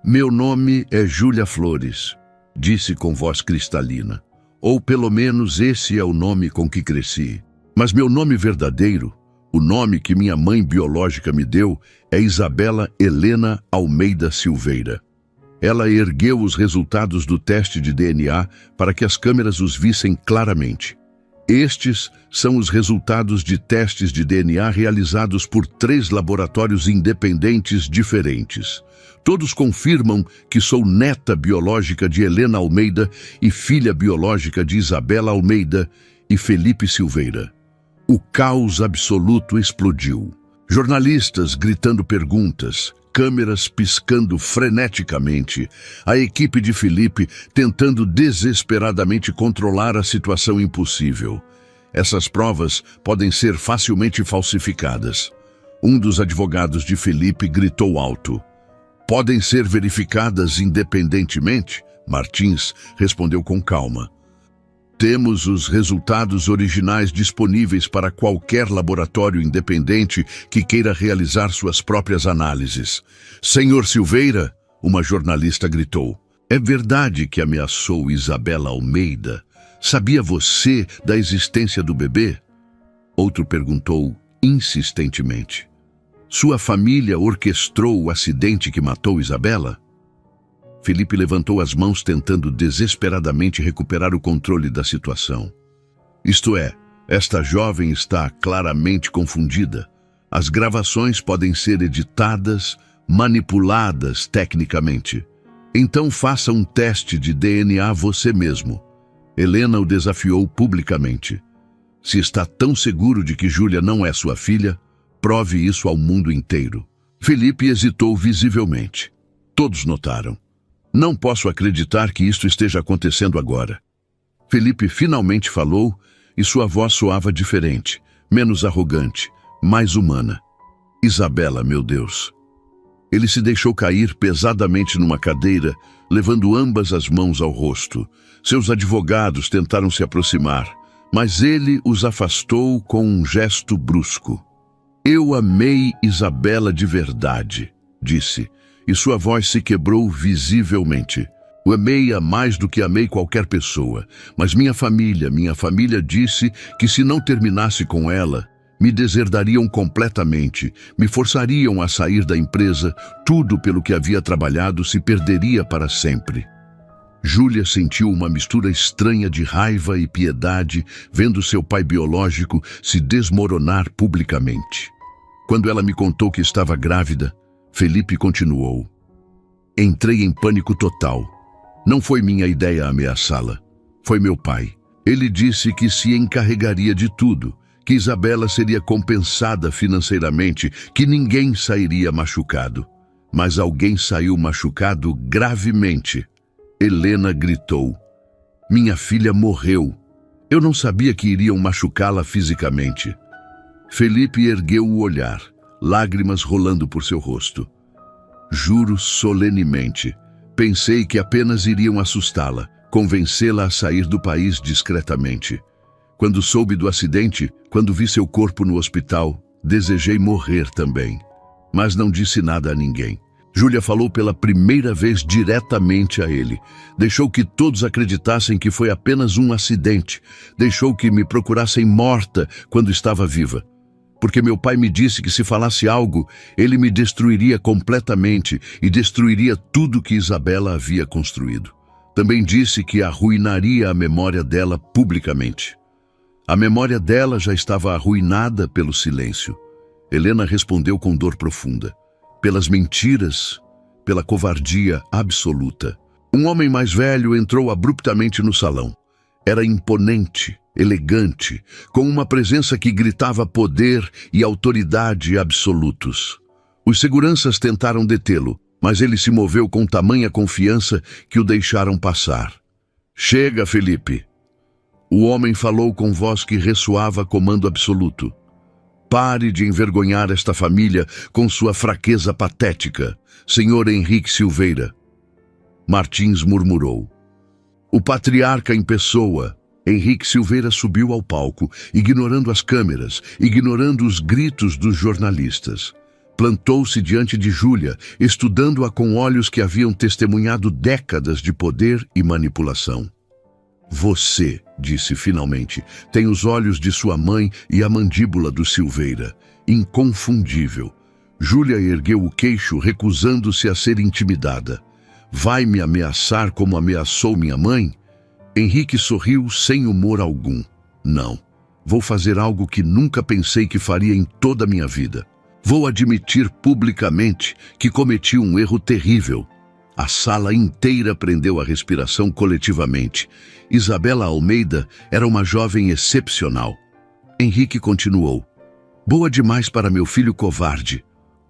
Meu nome é Júlia Flores, disse com voz cristalina. Ou pelo menos esse é o nome com que cresci. Mas meu nome verdadeiro, o nome que minha mãe biológica me deu, é Isabela Helena Almeida Silveira. Ela ergueu os resultados do teste de DNA para que as câmeras os vissem claramente. Estes são os resultados de testes de DNA realizados por 3 laboratórios independentes diferentes. Todos confirmam que sou neta biológica de Helena Almeida e filha biológica de Isabela Almeida e Felipe Silveira. O caos absoluto explodiu. Jornalistas gritando perguntas, câmeras piscando freneticamente, a equipe de Felipe tentando desesperadamente controlar a situação impossível. Essas provas podem ser facilmente falsificadas. Um dos advogados de Felipe gritou alto. Podem ser verificadas independentemente? Martins respondeu com calma. Temos os resultados originais disponíveis para qualquer laboratório independente que queira realizar suas próprias análises. Senhor Silveira, uma jornalista gritou. É verdade que ameaçou Isabela Almeida? Sabia você da existência do bebê? Outro perguntou insistentemente. Sua família orquestrou o acidente que matou Isabela? Felipe levantou as mãos tentando desesperadamente recuperar o controle da situação. Isto é, esta jovem está claramente confundida. As gravações podem ser editadas, manipuladas tecnicamente. Então faça um teste de DNA você mesmo. Helena o desafiou publicamente. Se está tão seguro de que Júlia não é sua filha, prove isso ao mundo inteiro. Felipe hesitou visivelmente. Todos notaram. Não posso acreditar que isto esteja acontecendo agora. Felipe finalmente falou e sua voz soava diferente, menos arrogante, mais humana. Isabela, meu Deus. Ele se deixou cair pesadamente numa cadeira, levando ambas as mãos ao rosto. Seus advogados tentaram se aproximar, mas ele os afastou com um gesto brusco. Eu amei Isabela de verdade, disse, e sua voz se quebrou visivelmente. Eu amei-a mais do que amei qualquer pessoa, mas minha família disse que se não terminasse com ela, me deserdariam completamente, me forçariam a sair da empresa, tudo pelo que havia trabalhado se perderia para sempre. Júlia sentiu uma mistura estranha de raiva e piedade, vendo seu pai biológico se desmoronar publicamente. Quando ela me contou que estava grávida, Felipe continuou. Entrei em pânico total. Não foi minha ideia ameaçá-la. Foi meu pai. Ele disse que se encarregaria de tudo, que Isabela seria compensada financeiramente, que ninguém sairia machucado. Mas alguém saiu machucado gravemente. Helena gritou. Minha filha morreu. Eu não sabia que iriam machucá-la fisicamente. Felipe ergueu o olhar, lágrimas rolando por seu rosto. Juro solenemente, pensei que apenas iriam assustá-la, convencê-la a sair do país discretamente. Quando soube do acidente, quando vi seu corpo no hospital, desejei morrer também. Mas não disse nada a ninguém. Júlia falou pela primeira vez diretamente a ele. Deixou que todos acreditassem que foi apenas um acidente. Deixou que me procurassem morta quando estava viva. Porque meu pai me disse que se falasse algo, ele me destruiria completamente e destruiria tudo que Isabela havia construído. Também disse que arruinaria a memória dela publicamente. A memória dela já estava arruinada pelo silêncio. Helena respondeu com dor profunda. Pelas mentiras, pela covardia absoluta. Um homem mais velho entrou abruptamente no salão. Era imponente, elegante, com uma presença que gritava poder e autoridade absolutos. Os seguranças tentaram detê-lo, mas ele se moveu com tamanha confiança que o deixaram passar. Chega, Felipe. O homem falou com voz que ressoava comando absoluto. Pare de envergonhar esta família com sua fraqueza patética, senhor Henrique Silveira. Martins murmurou. O patriarca em pessoa, Henrique Silveira, subiu ao palco, ignorando as câmeras, ignorando os gritos dos jornalistas. Plantou-se diante de Júlia, estudando-a com olhos que haviam testemunhado décadas de poder e manipulação. Você, disse finalmente, tem os olhos de sua mãe e a mandíbula do Silveira. Inconfundível. Júlia ergueu o queixo, recusando-se a ser intimidada. Vai me ameaçar como ameaçou minha mãe? Henrique sorriu sem humor algum. Não. Vou fazer algo que nunca pensei que faria em toda a minha vida. Vou admitir publicamente que cometi um erro terrível. A sala inteira prendeu a respiração coletivamente. Isabela Almeida era uma jovem excepcional. Henrique continuou. Boa demais para meu filho covarde.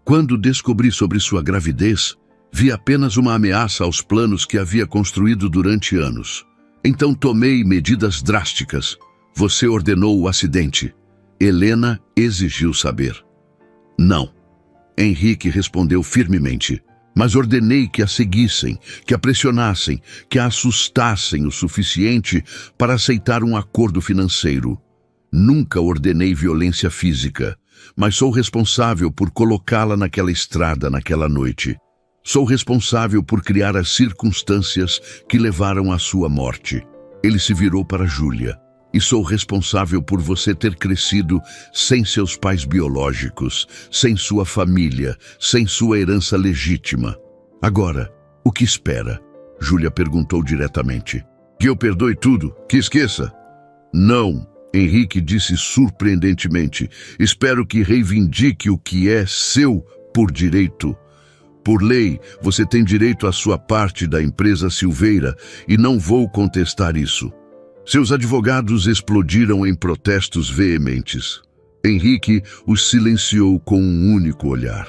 Quando descobri sobre sua gravidez, vi apenas uma ameaça aos planos que havia construído durante anos. Então tomei medidas drásticas. Você ordenou o acidente. Helena exigiu saber. Não. Henrique respondeu firmemente. Mas ordenei que a seguissem, que a pressionassem, que a assustassem o suficiente para aceitar um acordo financeiro. Nunca ordenei violência física, mas sou responsável por colocá-la naquela estrada naquela noite. Sou responsável por criar as circunstâncias que levaram à sua morte. Ele se virou para Júlia. E sou responsável por você ter crescido sem seus pais biológicos, sem sua família, sem sua herança legítima. Agora, o que espera? Júlia perguntou diretamente. Que eu perdoe tudo? Que esqueça? Não, Henrique disse surpreendentemente. Espero que reivindique o que é seu por direito. Por lei, você tem direito à sua parte da empresa Silveira e não vou contestar isso. Seus advogados explodiram em protestos veementes. Henrique os silenciou com um único olhar.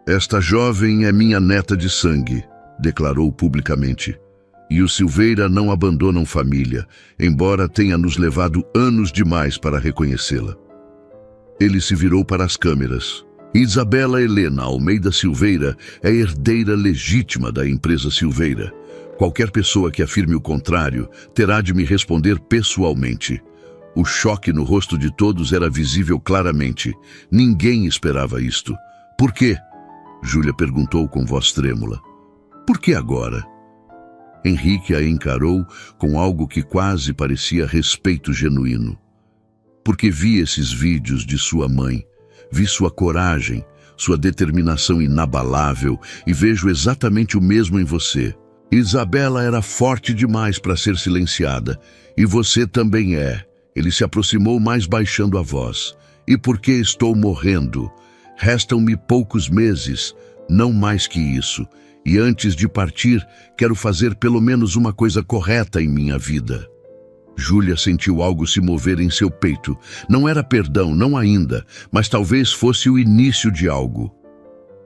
Esta jovem é minha neta de sangue, declarou publicamente. E os Silveira não abandonam família, embora tenha nos levado anos demais para reconhecê-la. Ele se virou para as câmeras. Isabela Helena Almeida Silveira é herdeira legítima da empresa Silveira. Qualquer pessoa que afirme o contrário terá de me responder pessoalmente. O choque no rosto de todos era visível claramente. Ninguém esperava isto. Por quê? Júlia perguntou com voz trêmula. Por que agora? Henrique a encarou com algo que quase parecia respeito genuíno. Porque vi esses vídeos de sua mãe, vi sua coragem, sua determinação inabalável e vejo exatamente o mesmo em você. Isabela era forte demais para ser silenciada, e você também é. Ele se aproximou mais baixando a voz. E porque estou morrendo? Restam-me poucos meses, não mais que isso. E antes de partir, quero fazer pelo menos uma coisa correta em minha vida. Júlia sentiu algo se mover em seu peito. Não era perdão, não ainda, mas talvez fosse o início de algo.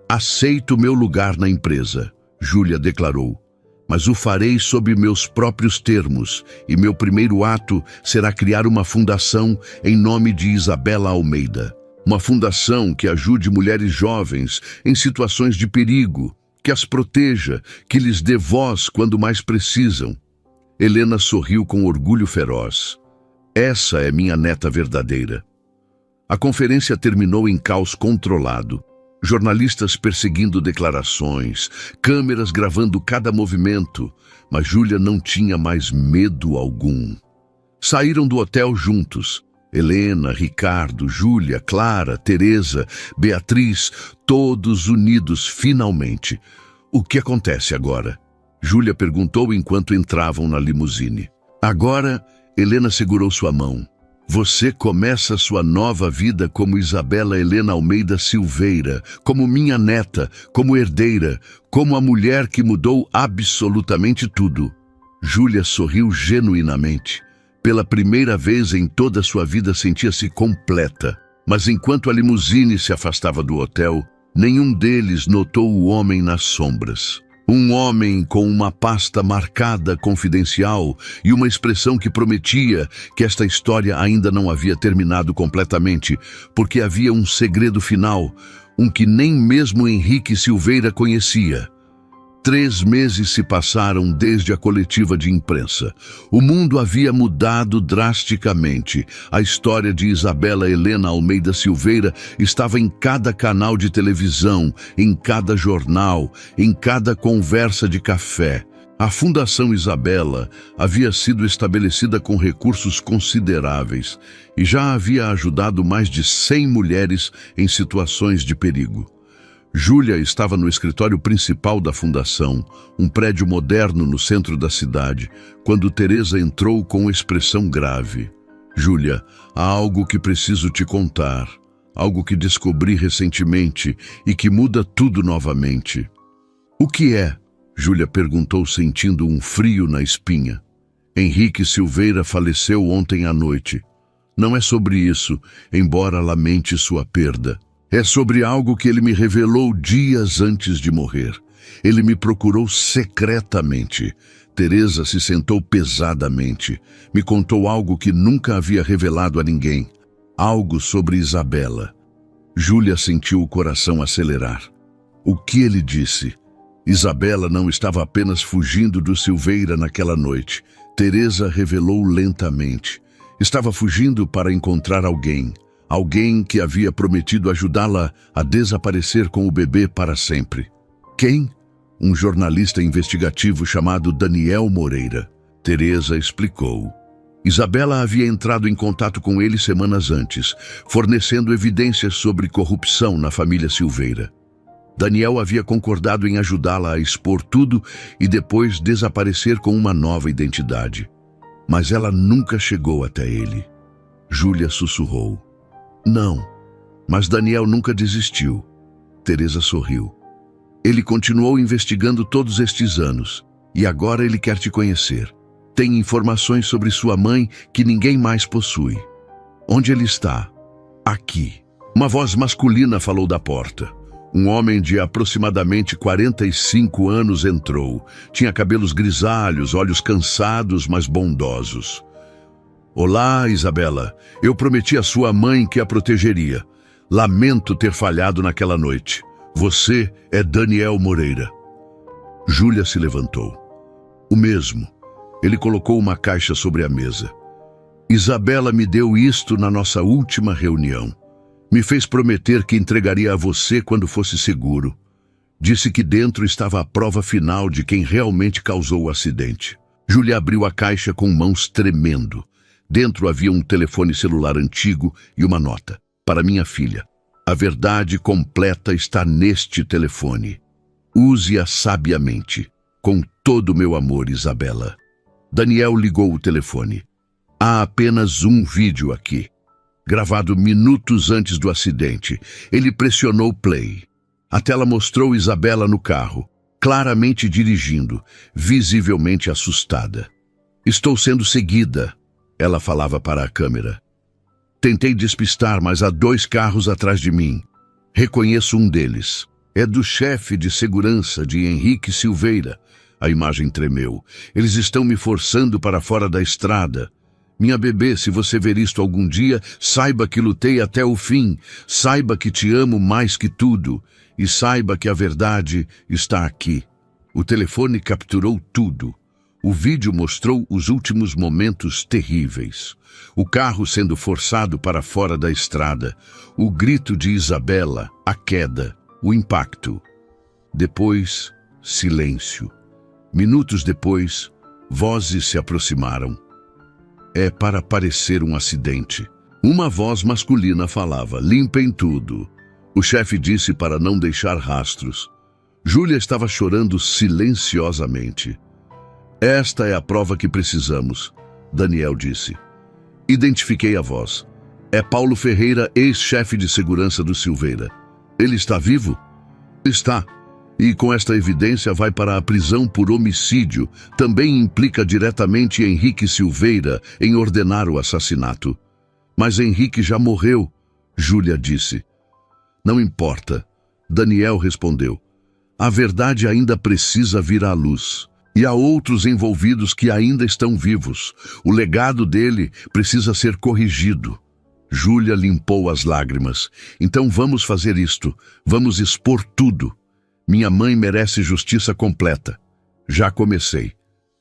Aceito meu lugar na empresa, Júlia declarou. Mas o farei sob meus próprios termos, e meu primeiro ato será criar uma fundação em nome de Isabela Almeida. Uma fundação que ajude mulheres jovens em situações de perigo, que as proteja, que lhes dê voz quando mais precisam. Helena sorriu com orgulho feroz. Essa é minha neta verdadeira. A conferência terminou em caos controlado. Jornalistas perseguindo declarações, câmeras gravando cada movimento, mas Júlia não tinha mais medo algum. Saíram do hotel juntos. Helena, Ricardo, Júlia, Clara, Teresa, Beatriz, todos unidos finalmente. O que acontece agora? Júlia perguntou enquanto entravam na limusine. Agora, Helena segurou sua mão. Você começa sua nova vida como Isabela Helena Almeida Silveira, como minha neta, como herdeira, como a mulher que mudou absolutamente tudo. Júlia sorriu genuinamente. Pela primeira vez em toda sua vida sentia-se completa. Mas enquanto a limusine se afastava do hotel, nenhum deles notou o homem nas sombras. Um homem com uma pasta marcada confidencial e uma expressão que prometia que esta história ainda não havia terminado completamente, porque havia um segredo final, um que nem mesmo Henrique Silveira conhecia. 3 meses se passaram desde a coletiva de imprensa. O mundo havia mudado drasticamente. A história de Isabela Helena Almeida Silveira estava em cada canal de televisão, em cada jornal, em cada conversa de café. A Fundação Isabela havia sido estabelecida com recursos consideráveis e já havia ajudado mais de 100 mulheres em situações de perigo. Júlia estava no escritório principal da fundação, um prédio moderno no centro da cidade, quando Teresa entrou com expressão grave. Júlia, há algo que preciso te contar, algo que descobri recentemente e que muda tudo novamente. O que é? Júlia perguntou sentindo um frio na espinha. Henrique Silveira faleceu ontem à noite. Não é sobre isso, embora lamente sua perda. É sobre algo que ele me revelou dias antes de morrer. Ele me procurou secretamente. Teresa se sentou pesadamente. Me contou algo que nunca havia revelado a ninguém. Algo sobre Isabela. Júlia sentiu o coração acelerar. O que ele disse? Isabela não estava apenas fugindo do Silveira naquela noite. Teresa revelou lentamente. Estava fugindo para encontrar alguém. Alguém que havia prometido ajudá-la a desaparecer com o bebê para sempre. Quem? Um jornalista investigativo chamado Daniel Moreira. Teresa explicou. Isabela havia entrado em contato com ele semanas antes, fornecendo evidências sobre corrupção na família Silveira. Daniel havia concordado em ajudá-la a expor tudo e depois desaparecer com uma nova identidade. Mas ela nunca chegou até ele. Júlia sussurrou. Não, mas Daniel nunca desistiu. Teresa sorriu. Ele continuou investigando todos estes anos, e agora ele quer te conhecer. Tem informações sobre sua mãe que ninguém mais possui. Onde ele está? Aqui. Uma voz masculina falou da porta. Um homem de aproximadamente 45 anos entrou. Tinha cabelos grisalhos, olhos cansados, mas bondosos. Olá, Isabela. Eu prometi à sua mãe que a protegeria. Lamento ter falhado naquela noite. Você é Daniel Moreira. Júlia se levantou. O mesmo. Ele colocou uma caixa sobre a mesa. Isabela me deu isto na nossa última reunião. Me fez prometer que entregaria a você quando fosse seguro. Disse que dentro estava a prova final de quem realmente causou o acidente. Júlia abriu a caixa com mãos tremendo. Dentro havia um telefone celular antigo e uma nota. Para minha filha. A verdade completa está neste telefone. Use-a sabiamente. Com todo o meu amor, Isabela. Daniel ligou o telefone. Há apenas um vídeo aqui. Gravado minutos antes do acidente. Ele pressionou play. A tela mostrou Isabela no carro, claramente dirigindo, visivelmente assustada. Estou sendo seguida. Ela falava para a câmera. Tentei despistar, mas há 2 carros atrás de mim. Reconheço um deles. É do chefe de segurança de Henrique Silveira. A imagem tremeu. Eles estão me forçando para fora da estrada. Minha bebê, se você ver isto algum dia, saiba que lutei até o fim. Saiba que te amo mais que tudo. E saiba que a verdade está aqui. O telefone capturou tudo. O vídeo mostrou os últimos momentos terríveis. O carro sendo forçado para fora da estrada. O grito de Isabela, a queda, o impacto. Depois, silêncio. Minutos depois, vozes se aproximaram. É para parecer um acidente. Uma voz masculina falava, limpem tudo. O chefe disse para não deixar rastros. Júlia estava chorando silenciosamente. Esta é a prova que precisamos, Daniel disse. Identifiquei a voz. É Paulo Ferreira, ex-chefe de segurança do Silveira. Ele está vivo? Está. E com esta evidência vai para a prisão por homicídio. Também implica diretamente Henrique Silveira em ordenar o assassinato. Mas Henrique já morreu, Júlia disse. Não importa, Daniel respondeu. A verdade ainda precisa vir à luz. E há outros envolvidos que ainda estão vivos. O legado dele precisa ser corrigido. Júlia limpou as lágrimas. Então vamos fazer isto. Vamos expor tudo. Minha mãe merece justiça completa. Já comecei.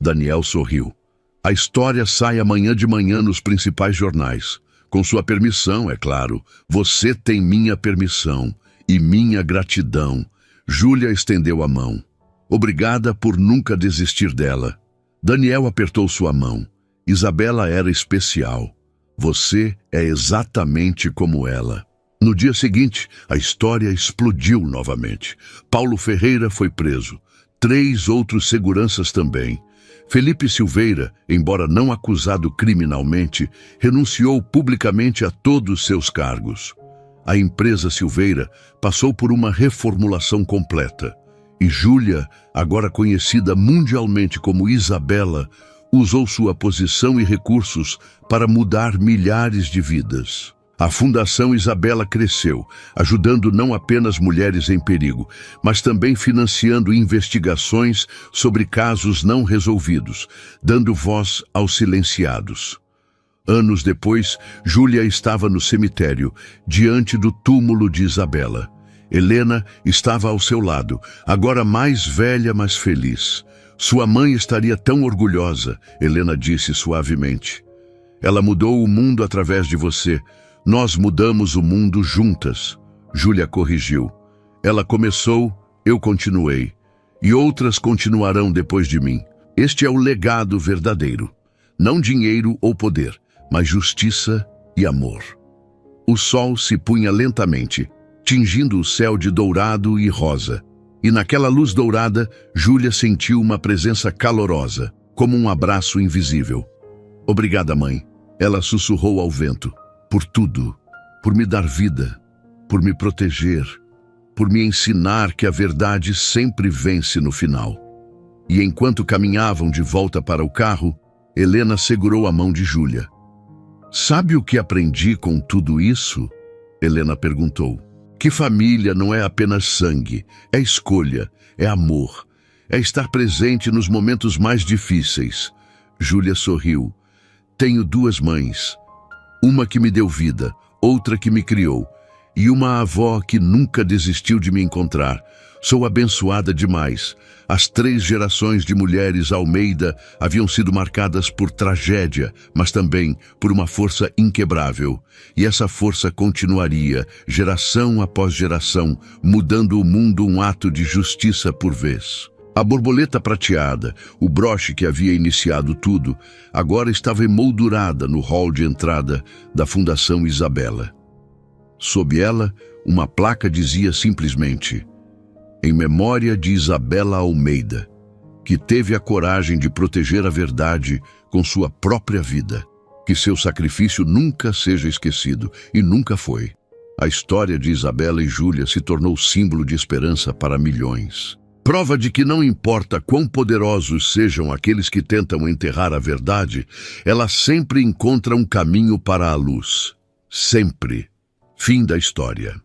Daniel sorriu. A história sai amanhã de manhã nos principais jornais. Com sua permissão, é claro. Você tem minha permissão e minha gratidão. Júlia estendeu a mão. Obrigada por nunca desistir dela. Daniel apertou sua mão. Isabela era especial. Você é exatamente como ela. No dia seguinte, a história explodiu novamente. Paulo Ferreira foi preso. 3 outros seguranças também. Felipe Silveira, embora não acusado criminalmente, renunciou publicamente a todos seus cargos. A empresa Silveira passou por uma reformulação completa. E Júlia, agora conhecida mundialmente como Isabela, usou sua posição e recursos para mudar milhares de vidas. A Fundação Isabela cresceu, ajudando não apenas mulheres em perigo, mas também financiando investigações sobre casos não resolvidos, dando voz aos silenciados. Anos depois, Júlia estava no cemitério, diante do túmulo de Isabela. Helena estava ao seu lado, agora mais velha, mas feliz. Sua mãe estaria tão orgulhosa, Helena disse suavemente. Ela mudou o mundo através de você. Nós mudamos o mundo juntas. Júlia corrigiu. Ela começou, eu continuei. E outras continuarão depois de mim. Este é o legado verdadeiro. Não dinheiro ou poder, mas justiça e amor. O sol se punha lentamente, tingindo o céu de dourado e rosa. E naquela luz dourada, Júlia sentiu uma presença calorosa, como um abraço invisível. Obrigada, mãe. Ela sussurrou ao vento. Por tudo. Por me dar vida. Por me proteger. Por me ensinar que a verdade sempre vence no final. E enquanto caminhavam de volta para o carro, Helena segurou a mão de Júlia. Sabe o que aprendi com tudo isso? Helena perguntou. Que família não é apenas sangue, é escolha, é amor, é estar presente nos momentos mais difíceis. Júlia sorriu. Tenho 2 mães, uma que me deu vida, outra que me criou, e uma avó que nunca desistiu de me encontrar. Sou abençoada demais. As 3 gerações de mulheres Almeida haviam sido marcadas por tragédia, mas também por uma força inquebrável. E essa força continuaria, geração após geração, mudando o mundo um ato de justiça por vez. A borboleta prateada, o broche que havia iniciado tudo, agora estava emoldurada no hall de entrada da Fundação Isabela. Sob ela, uma placa dizia simplesmente: em memória de Isabela Almeida, que teve a coragem de proteger a verdade com sua própria vida. Que seu sacrifício nunca seja esquecido, e nunca foi. A história de Isabela e Júlia se tornou símbolo de esperança para milhões. Prova de que não importa quão poderosos sejam aqueles que tentam enterrar a verdade, ela sempre encontra um caminho para a luz. Sempre. Fim da história.